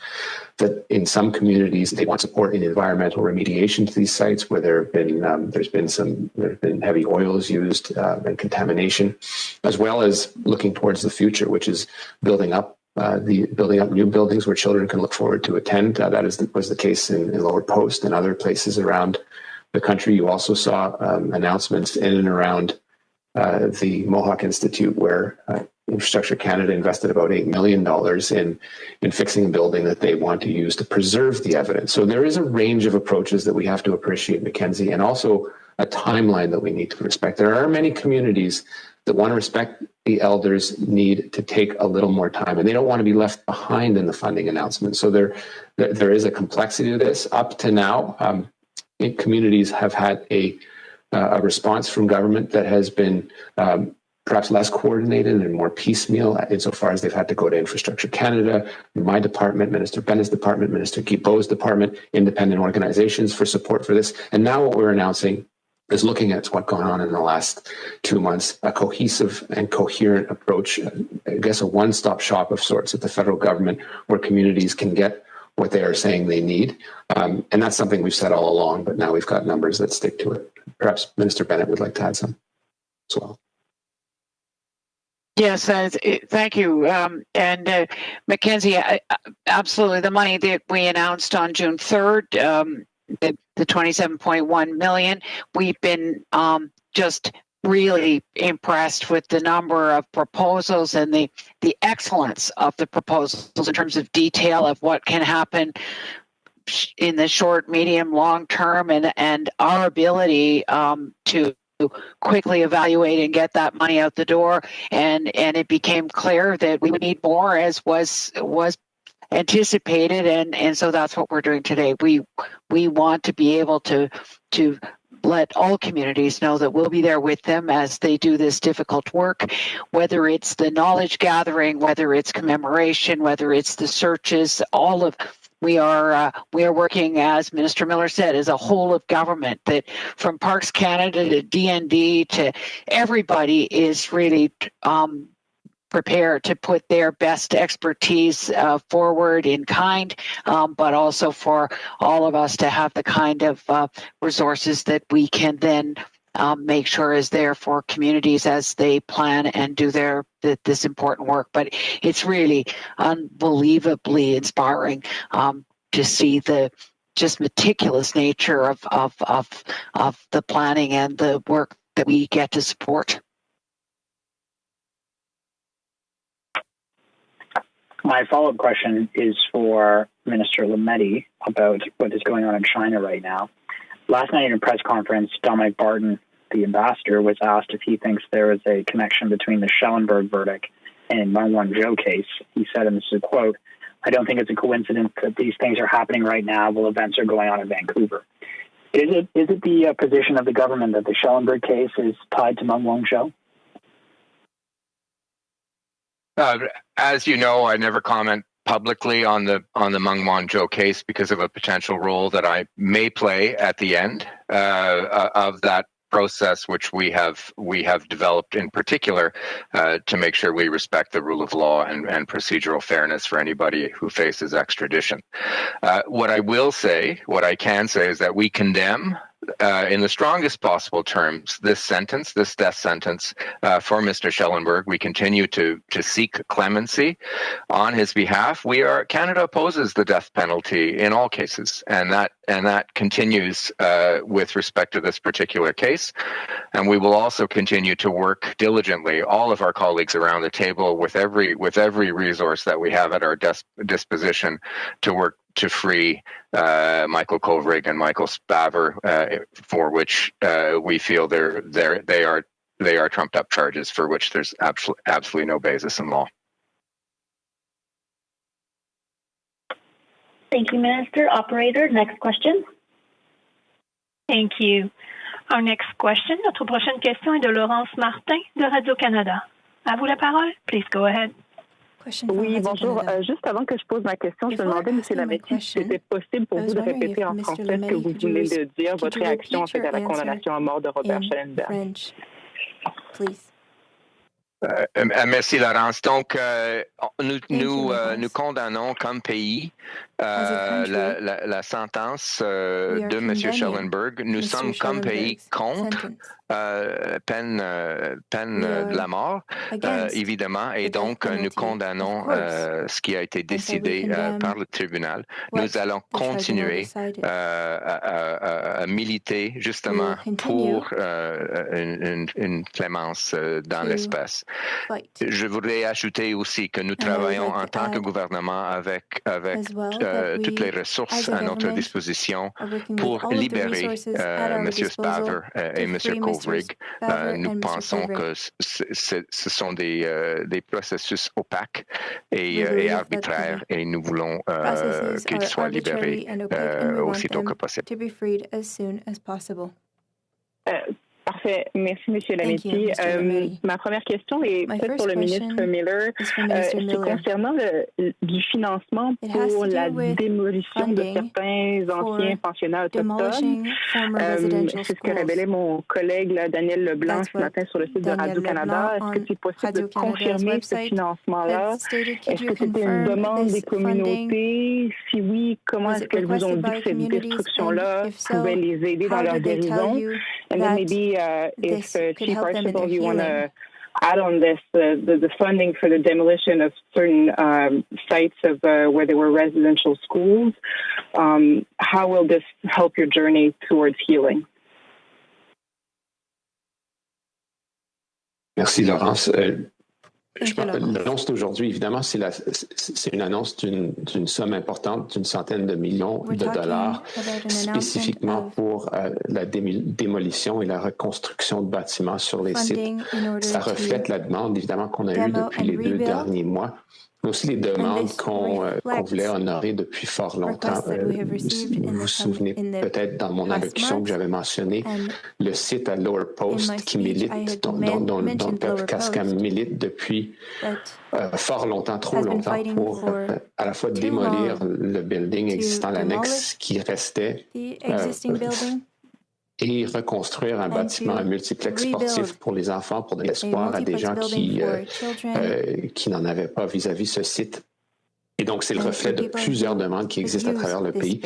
That in some communities, they want support in environmental remediation to these sites where there's been heavy oils used and contamination, as well as looking towards the future, which is building up new buildings where children can look forward to attend. That was the case in Lower Post and other places around the country. You also saw announcements in and around the Mohawk Institute, where Infrastructure Canada invested about $8 million in fixing a building that they want to use to preserve the evidence. So there is a range of approaches that we have to appreciate, Mackenzie, and also a timeline that we need to respect. There are many communities that want to respect the elders need to take a little more time, and they don't want to be left behind in the funding announcement. So there is a complexity to this. Up to now, communities have had a response from government that has been perhaps less coordinated and more piecemeal insofar as they've had to go to Infrastructure Canada, my department, Minister Bennett's department, Minister Guilbeault's department, independent organizations for support for this. And now what we're announcing is looking at what's going on in the last 2 months, a cohesive and coherent approach, I guess a one-stop shop of sorts at the federal government where communities can get what they are saying they need. And that's something we've said all along, but now we've got numbers that stick to it. Perhaps Minister Bennett would like to add some as well. Yes, thank you. And Mackenzie, absolutely. The money that we announced on June 3rd, the $27.1 million, we've been just really impressed with the number of proposals and the excellence of the proposals in terms of detail of what can happen in the short, medium, long term, and our ability to quickly evaluate and get that money out the door. And it became clear that we would need more, as was anticipated, and so that's what we're doing today. We want to be able to let all communities know that we'll be there with them as they do this difficult work, whether it's the knowledge gathering, whether it's commemoration, whether it's the searches. We are working, as Minister Miller said, as a whole of government, that from Parks Canada to DND to everybody is really prepared to put their best expertise forward in kind, but also for all of us to have the kind of resources that we can then make sure is there for communities as they plan and do this important work. But it's really unbelievably inspiring to see the just meticulous nature of the planning and the work that we get to support. My follow-up question is for Minister Lametti about what is going on in China right now. Last night in a press conference, Dominic Barton, the ambassador, was asked if he thinks there is a connection between the Schellenberg verdict and Meng Wanzhou case. He said, and this is a quote, "I don't think it's a coincidence that these things are happening right now while events are going on in Vancouver." Is it the position of the government that the Schellenberg case is tied to Meng Wanzhou? As you know, I never comment publicly on the Meng Wanzhou case because of a potential role that I may play at the end of that process, which we have developed in particular to make sure we respect the rule of law and procedural fairness for anybody who faces extradition. What I can say is that we condemn in the strongest possible terms this death sentence for Mr. Schellenberg. We continue to seek clemency on his behalf. Canada opposes the death penalty in all cases, and that continues with respect to this particular case. And we will also continue to work diligently, all of our colleagues around the table, with every resource that we have at our disposition, to work to free Michael Kovrig and Michael Spavor, for which we feel they are trumped up charges for which there's absolutely no basis in law. Thank you, Minister. Operator, next question. Thank you. Our next question, notre prochaine question est de Laurence Martin de Radio-Canada. À vous la parole. Please go ahead. Oui, bonjour. Juste avant que je pose ma question, je me demandais, M. Lametti, si c'était possible pour vous de répéter en français ce que vous venez de dire, votre réaction en fait à la condamnation à mort de Robert Schellenberg. Merci, Laurence. Donc, nous condamnons comme pays la sentence de M. Schellenberg. Nous sommes comme pays contre peine de la mort, évidemment, et donc nous condamnons ce qui a été décidé par le tribunal. Nous allons continuer à militer justement pour une clémence dans l'espèce. Je voudrais ajouter aussi que nous travaillons en tant que gouvernement avec toutes les ressources à notre disposition pour libérer M. Spavor et M. Kovrig. Nous pensons que ce sont des processus opaques et arbitraires, et nous voulons qu'ils soient libérés aussitôt que possible. Parfait. Merci, M. Lametti. Ma première question est peut-être pour le ministre Miller. C'est concernant du financement pour la démolition de certains anciens pensionnats autochtones. C'est ce que révélait mon collègue Daniel Leblanc ce matin sur le site de Radio-Canada. Est-ce que c'est possible de confirmer ce financement-là? Est-ce que c'était une demande des communautés? Si oui, comment est-ce qu'elles vous ont dit que cette destruction-là pouvait les aider dans leur guérison? And then maybe if Chief Archibald, you want to add on this, the funding for the demolition of certain sites of where there were residential schools, how will this help your journey towards healing? Merci, Laurence. L'annonce d'aujourd'hui, évidemment, c'est une annonce d'une somme importante, d'une centaine de millions de dollars, spécifiquement pour la démolition et la reconstruction de bâtiments sur les sites. Ça reflète la demande, évidemment, qu'on a eue depuis les 2 derniers mois, mais aussi les demandes qu'on voulait honorer depuis fort longtemps. Vous vous souvenez peut-être dans mon allocution que j'avais mentionné le site à Lower Post qui milite, dont le peuple Cascam milite depuis fort longtemps, trop longtemps, pour à la fois démolir le building existant, l'annexe qui restait, et reconstruire un bâtiment, un multiplex sportif pour les enfants, pour de l'espoir à des gens qui n'en avaient pas vis-à-vis ce site. Et donc, c'est le reflet de plusieurs demandes qui existent à travers le pays.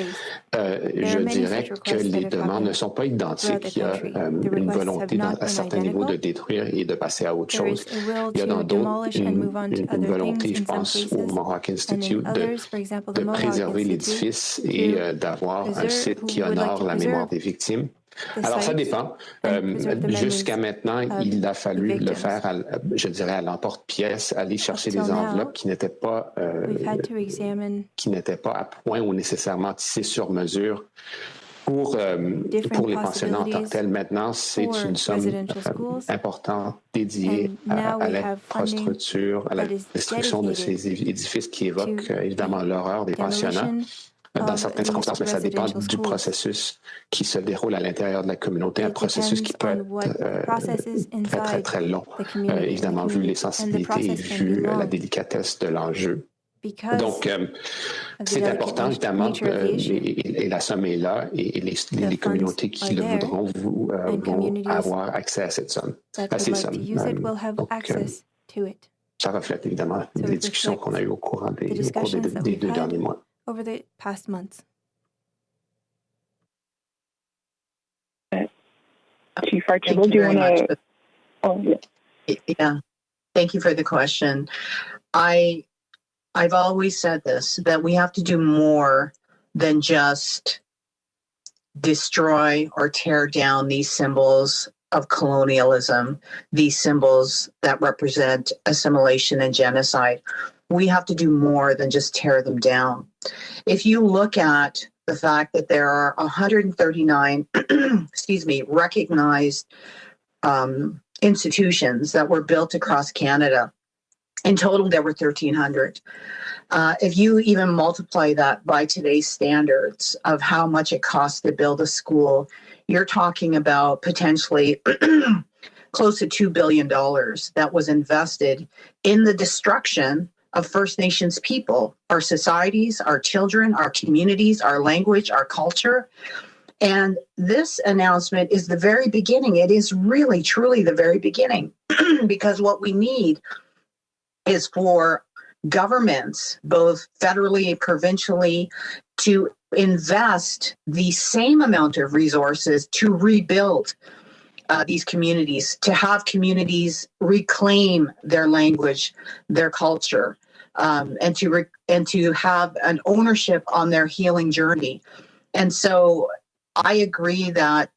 Je dirais que les demandes ne sont pas identiques. Il y a une volonté à certains niveaux de détruire et de passer à autre chose. Il y a dans d'autres une volonté, je pense, au Mohawk Institute de préserver l'édifice et d'avoir un site qui honore la mémoire des victimes. Alors, ça dépend. Jusqu'à maintenant, il a fallu le faire, je dirais, à l'emporte-pièce, aller chercher des enveloppes qui n'étaient pas à point ou nécessairement tissées sur mesure pour les pensionnats en tant que tels. Maintenant, c'est une somme importante dédiée à l'infrastructure, à la destruction de ces édifices qui évoquent évidemment l'horreur des pensionnats. Dans certaines circonstances, mais ça dépend du processus qui se déroule à l'intérieur de la communauté, un processus qui peut être très, très, très long, évidemment, vu les sensibilités et vu la délicatesse de l'enjeu. Donc, c'est important, évidemment, et la somme est là, et les communautés qui le voudront vont avoir accès à cette somme, à ces sommes. Donc, ça reflète, évidemment, les discussions qu'on a eues au cours des 2 derniers mois. Over the past months. Chief Archibald, do you want to? Oh, yeah. Thank you for the question. I've always said this, that we have to do more than just destroy or tear down these symbols of colonialism, these symbols that represent assimilation and genocide. We have to do more than just tear them down. If you look at the fact that there are 139, recognized institutions that were built across Canada, in total there were 1,300. If you even multiply that by today's standards of how much it costs to build a school, you're talking about potentially close to $2 billion that was invested in the destruction of First Nations people, our societies, our children, our communities, our language, our culture. And this announcement is the very beginning. It is really, truly the very beginning, because what we need is for governments, both federally and provincially, to invest the same amount of resources to rebuild these communities, to have communities reclaim their language, their culture, and to have an ownership on their healing journey. And so I agree that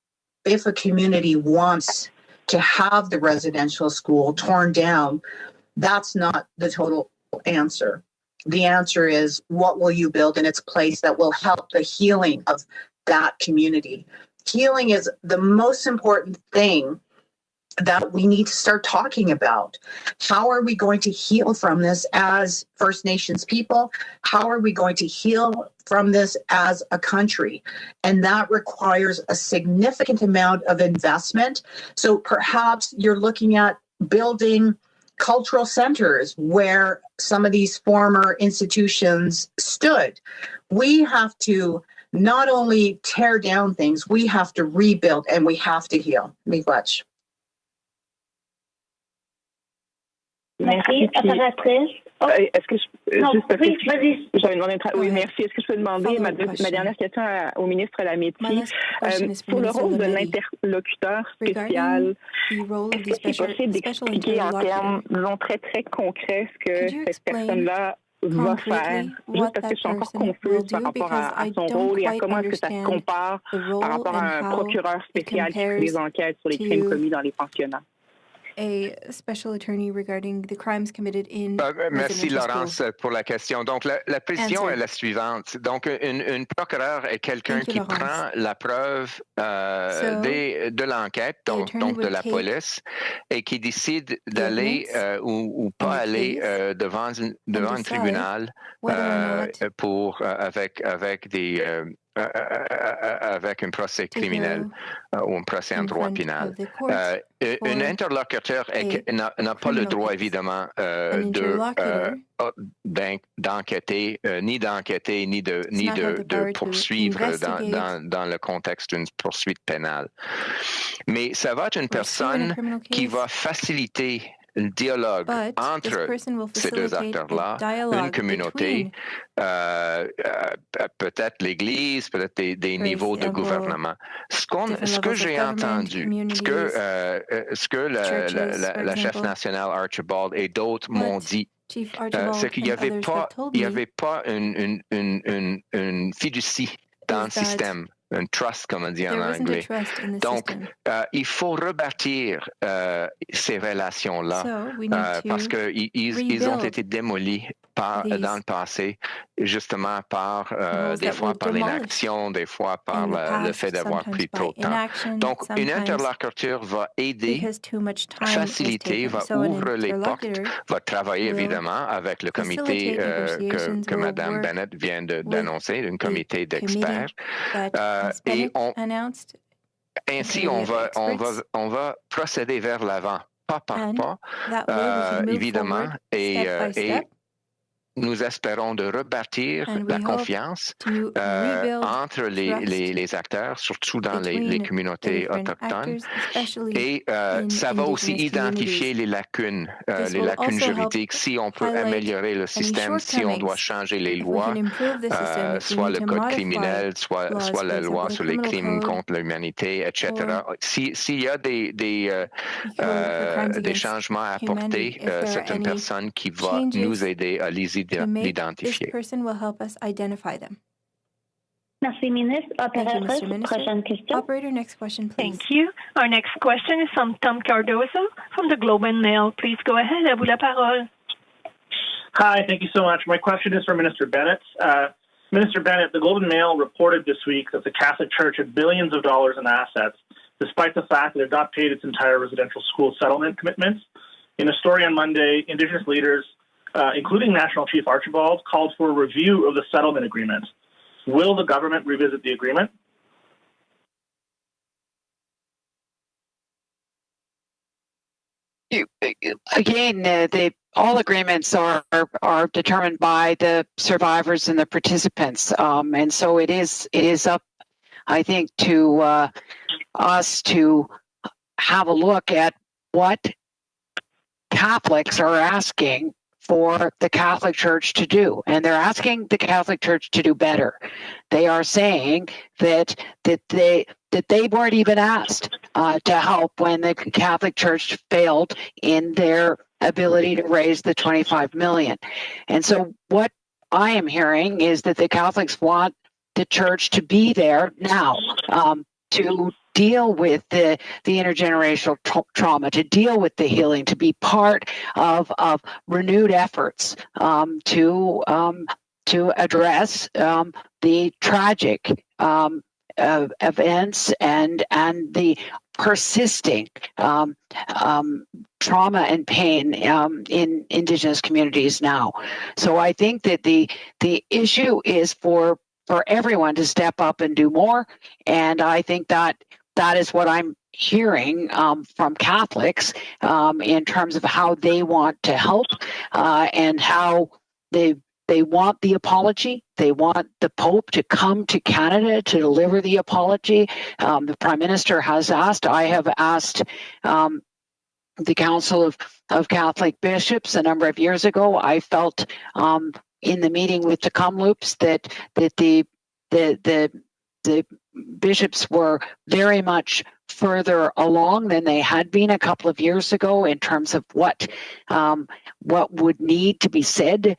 if a community wants to have the residential school torn down, that's not the total answer. The answer is, what will you build in its place that will help the healing of that community? Healing is the most important thing that we need to start talking about. How are we going to heal from this as First Nations people? How are we going to heal from this as a country? And that requires a significant amount of investment. So perhaps you're looking at building cultural centers where some of these former institutions stood. We have to not only tear down things, we have to rebuild and we have to heal. Miigwech. Merci. Apparatrice. Est-ce que non, juste parce oui, que vas-y. j'avais demandé oui, merci. Est-ce que je peux demander ma dernière question au ministre Lametti pour le rôle de l'interlocuteur spécial? Est-ce que c'est possible d'expliquer en termes, disons, très, très concrets ce que cette personne-là va faire? Juste parce que je suis encore confuse par rapport à son rôle et à comment est-ce que ça se compare par rapport à un procureur spécial qui fait des enquêtes sur les crimes commis dans les pensionnats. A special attorney regarding the crimes committed in Merci Laurence pour la question. Donc la position est la suivante. Donc une procureure est quelqu'un qui prend la preuve de l'enquête, donc de la police, et qui décide d'aller ou pas aller devant un tribunal avec un procès criminel ou un procès en droit pénal. Un interlocuteur n'a pas le droit, évidemment, d'enquêter, ni de poursuivre dans le contexte d'une poursuite pénale. Mais ça va être une personne qui va faciliter le dialogue entre ces deux acteurs-là, une communauté, peut-être l'Église, peut-être des niveaux de gouvernement. Ce que j'ai entendu, ce que la chef nationale Archibald et d'autres m'ont dit, c'est qu'il n'y avait pas une fiducie dans le système un trust, comme on dit en anglais. Donc, il faut rebâtir ces relations-là parce qu'ils ont été démolis dans le passé, justement par des fois par l'inaction, des fois par le fait d'avoir pris trop de temps. Donc, une interlocuteur va aider, faciliter, va ouvrir les portes, va travailler évidemment avec le comité que Mme Bennett vient d'annoncer, un comité d'experts. Et ainsi, on va procéder vers l'avant, pas par pas, évidemment, et nous espérons de rebâtir la confiance entre les acteurs, surtout dans les communautés autochtones. Et ça va aussi identifier les lacunes juridiques, si on peut améliorer le système, si on doit changer les lois, soit le code criminel, soit la loi sur les crimes contre l'humanité, etc. S'il y a des changements à apporter, c'est une personne qui va nous aider à les l'identifier. Merci, ministre. Operatrice, prochaine question. Operator, next question, please. Thank you. Our next question is from Tom Cardozo from the Globe and Mail. Please go ahead. À vous la parole. Hi, thank you so much. My question is for Minister Bennett. Minister Bennett, the Globe and Mail reported this week that the Catholic Church had billions of dollars in assets, despite the fact that it had not paid its entire residential school settlement commitments. In a story on Monday, Indigenous leaders, including National Chief Archibald, called for a review of the settlement agreement. Will the government revisit the agreement? Again, all agreements are determined by the survivors and the participants, and so it is up, I think, to us to have a look at what Catholics are asking for the Catholic Church to do, and they're asking the Catholic Church to do better. They are saying that they weren't even asked to help when the Catholic Church failed in their ability to raise the $25 million. And so what I am hearing is that the Catholics want the Church to be there now, to deal with the intergenerational trauma, to deal with the healing, to be part of renewed efforts to address the tragic events and the persisting trauma and pain in Indigenous communities now. So I think that the issue is for everyone to step up and do more, and I think that is what I'm hearing from Catholics in terms of how they want to help and how they want the apology. They want the Pope to come to Canada to deliver the apology. The Prime Minister has asked. I have asked the Council of Catholic Bishops a number of years ago. I felt in the meeting with the Kamloops that the bishops were very much further along than they had been a couple of years ago in terms of what would need to be said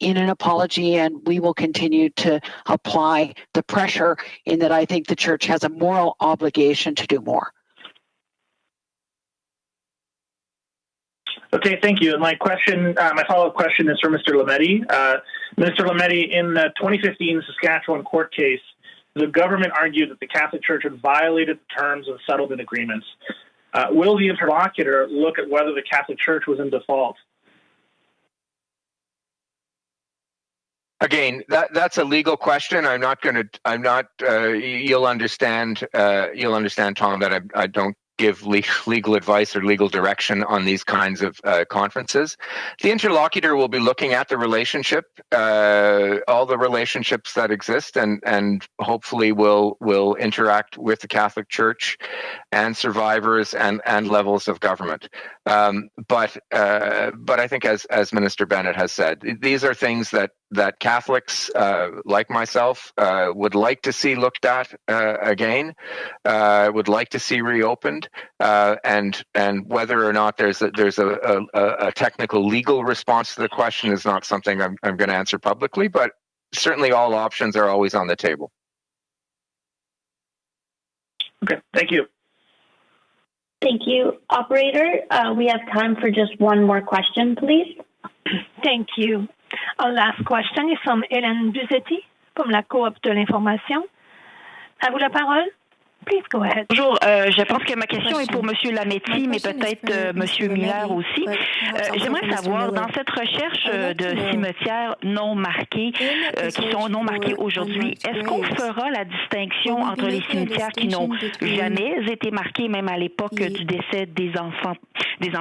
in an apology, and we will continue to apply the pressure in that I think the Church has a moral obligation to do more. Okay, thank you. And my follow-up question is for Mr. Lametti. Mr. Lametti, in the 2015 Saskatchewan court case, the government argued that the Catholic Church had violated the terms of settlement agreements. Will the interlocutor look at whether the Catholic Church was in default? Again, that's a legal question. You'll understand, Tom, that I don't give legal advice or legal direction on these kinds of conferences. The interlocutor will be looking at the relationship, all the relationships that exist, and hopefully will interact with the Catholic Church and survivors and levels of government. But I think, as Minister Bennett has said, these are things that Catholics like myself would like to see looked at again, would like to see reopened. And whether or not there's a technical legal response to the question is not something I'm going to answer publicly, but certainly all options are always on the table. Okay, thank you. Thank you. Operator, we have time for just one more question, please. Thank you. Our last question is from Hélène Buzetti from la Coop de l'information. À vous la parole. Please go ahead. Bonjour, je pense que ma question est pour M. Lametti, mais peut-être M. Miller aussi. J'aimerais savoir, dans cette recherche de cimetières non marqués, qui sont non marqués aujourd'hui, est-ce qu'on fera la distinction entre les cimetières qui n'ont jamais été marqués, même à l'époque du décès des enfants, et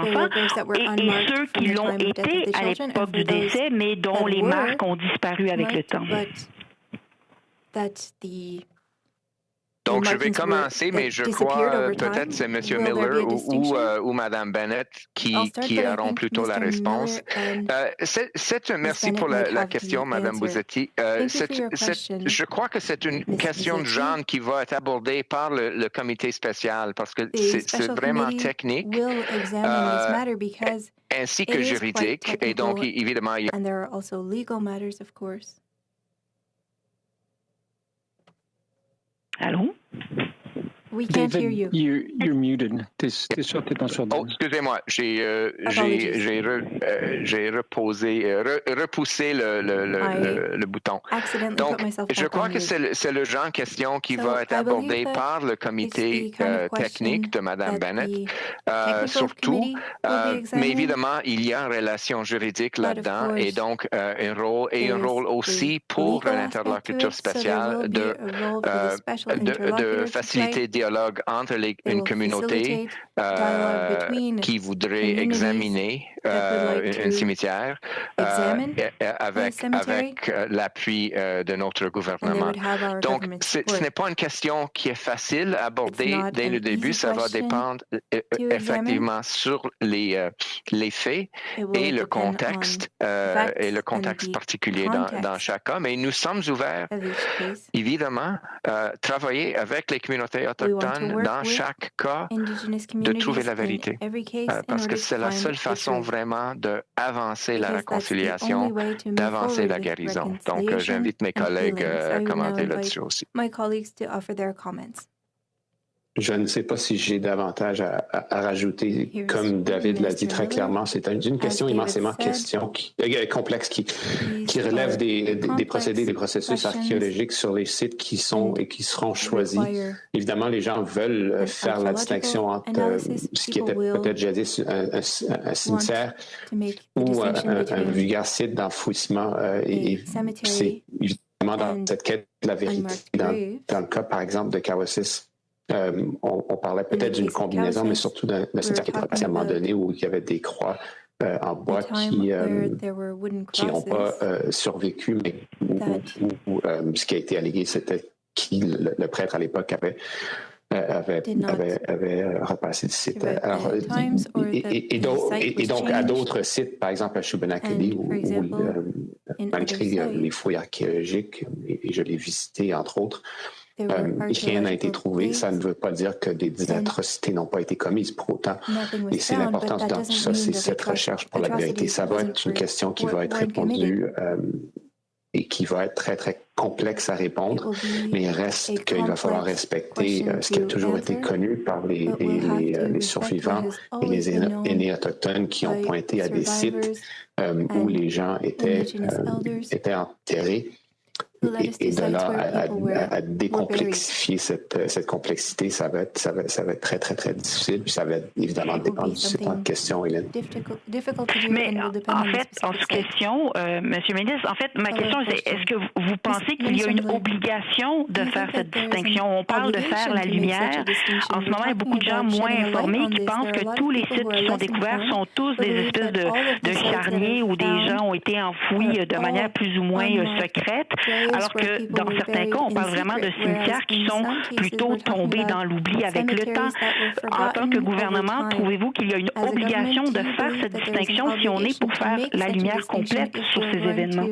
ceux qui l'ont été à l'époque du décès, mais dont les marques ont disparu avec le temps? Donc, je vais commencer, mais je crois peut-être c'est M. Miller ou Mme Bennett qui auront plutôt la réponse. Merci pour la question, Mme Buzetti. Je crois que c'est une question de genre qui va être abordée par le comité spécial parce que c'est vraiment technique ainsi que juridique. Et donc, évidemment, il y a... Allô? We can't hear you. You're muted. Oh, excusez-moi, j'ai repoussé le bouton. Donc, je crois que c'est le genre de question qui va être abordé par le comité technique de Mme Bennett, surtout. Mais évidemment, il y a une relation juridique là-dedans et donc un rôle aussi pour un interlocuteur spécial de faciliter dialogue entre une communauté qui voudrait examiner un cimetière avec l'appui de notre gouvernement. Donc, ce n'est pas une question qui est facile à aborder dès le début. Ça va dépendre effectivement sur les faits et le contexte particulier dans chaque cas. Mais nous sommes ouverts, évidemment, à travailler avec les communautés autochtones dans chaque cas de trouver la vérité. Parce que c'est la seule façon vraiment d'avancer la réconciliation, d'avancer la guérison. Donc, j'invite mes collègues à commenter là-dessus aussi. Je ne sais pas si j'ai davantage à rajouter. Comme David l'a dit très clairement, c'est une question immensément complexe qui relève des procédés, des processus archéologiques sur les sites qui sont et qui seront choisis. Évidemment, les gens veulent faire la distinction entre ce qui était peut-être jadis un cimetière ou un vulgaire site d'enfouissement. Et c'est évidemment dans cette quête de la vérité. Dans le cas, par exemple, de Kawassis, on parlait peut-être d'une combinaison, mais surtout d'un cimetière qui était partiellement donné où il y avait des croix en bois qui n'ont pas survécu, mais ce qui a été allégué, c'était le prêtre à l'époque avait repassé le site. Alors, et donc, à d'autres sites, par exemple à Shubenacadie, où malgré les fouilles archéologiques, et je l'ai visité entre autres, rien n'a été trouvé. Ça ne veut pas dire que des atrocités n'ont pas été commises pour autant. Et c'est l'importance dans tout ça, c'est cette recherche pour la vérité. Ça va être une question qui va être répondue et qui va être très, très complexe à répondre, mais il reste qu'il va falloir respecter ce qui a toujours été connu par les survivants et les aînés autochtones qui ont pointé à des sites où les gens étaient enterrés. Et de là à décomplexifier cette complexité, ça va être très, très, très difficile. Puis ça va évidemment dépendre du site en question, Hélène. Mais en fait, en question, M. Méndez, en fait, ma question c'est, est-ce que vous pensez qu'il y a une obligation de faire cette distinction? On parle de faire la lumière. En ce moment, il y a beaucoup de gens moins informés qui pensent que tous les sites qui sont découverts sont tous des espèces de charniers où des gens ont été enfouis de manière plus ou moins secrète. Alors que dans certains cas, on parle vraiment de cimetières qui sont plutôt tombés dans l'oubli avec le temps. En tant que gouvernement, trouvez-vous qu'il y a une obligation de faire cette distinction si on est pour faire la lumière complète sur ces événements?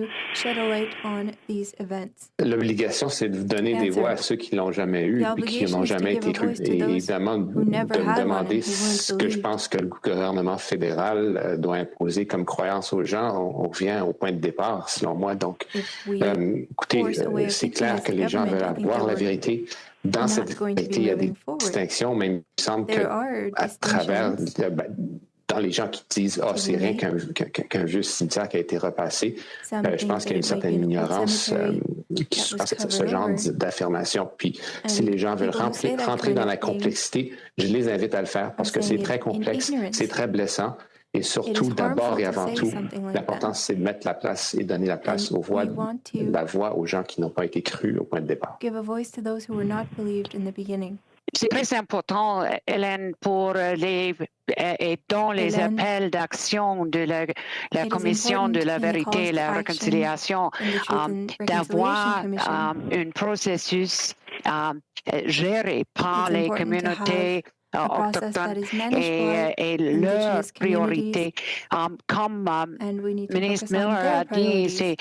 L'obligation, c'est de donner des voix à ceux qui ne l'ont jamais eu et qui n'ont jamais été crus. Et évidemment, de me demander ce que je pense que le gouvernement fédéral doit imposer comme croyance aux gens, on revient au point de départ, selon moi. Donc, écoutez, c'est clair que les gens veulent avoir la vérité. dans cette égalité, il y a des distinctions, mais il me semble qu'à travers, dans les gens qui disent « Ah, c'est rien qu'un vieux cimetière qui a été repassé », je pense qu'il y a une certaine ignorance qui sous-passe ce genre d'affirmation. Puis si les gens veulent rentrer dans la complexité, je les invite à le faire parce que c'est très complexe, c'est très blessant. Et surtout, d'abord et avant tout, l'important, c'est de mettre la place et donner la place aux voix, la voix aux gens qui n'ont pas été crus au point de départ. C'est très important, Hélène, pour et dans les appels d'action de la Commission de la vérité et la réconciliation, d'avoir un processus géré par les communautés autochtones et leurs priorités. Comme ministre Miller a dit, c'est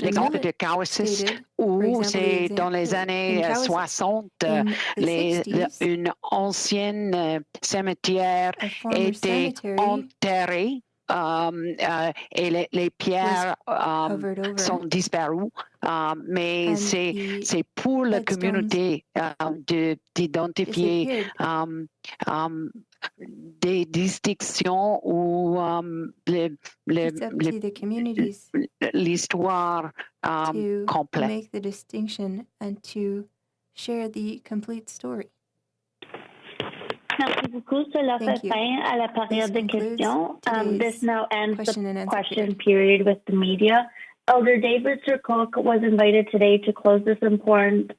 l'exemple de Cowessus, où c'est dans les années 60, une ancienne cimetière était enterrée et les pierres sont disparues. Mais c'est pour la communauté d'identifier des distinctions ou l'histoire complète. Make the distinction and to share the complete story. Merci beaucoup. Cela fait fin à la période de questions. This now ends the question period with the media. Elder David Sir Cook was invited today to close this important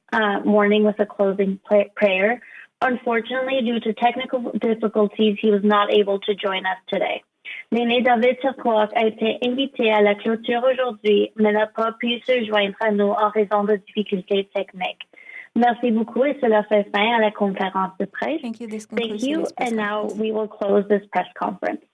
morning with a closing prayer. Unfortunately, due to technical difficulties, he was not able to join us today. L'aîné David Sir Cook a été invité à la clôture aujourd'hui, mais n'a pas pu se joindre à nous en raison de difficultés techniques. Merci beaucoup et cela fait fin à la conférence de presse. Thank you, and now we will close this press conference.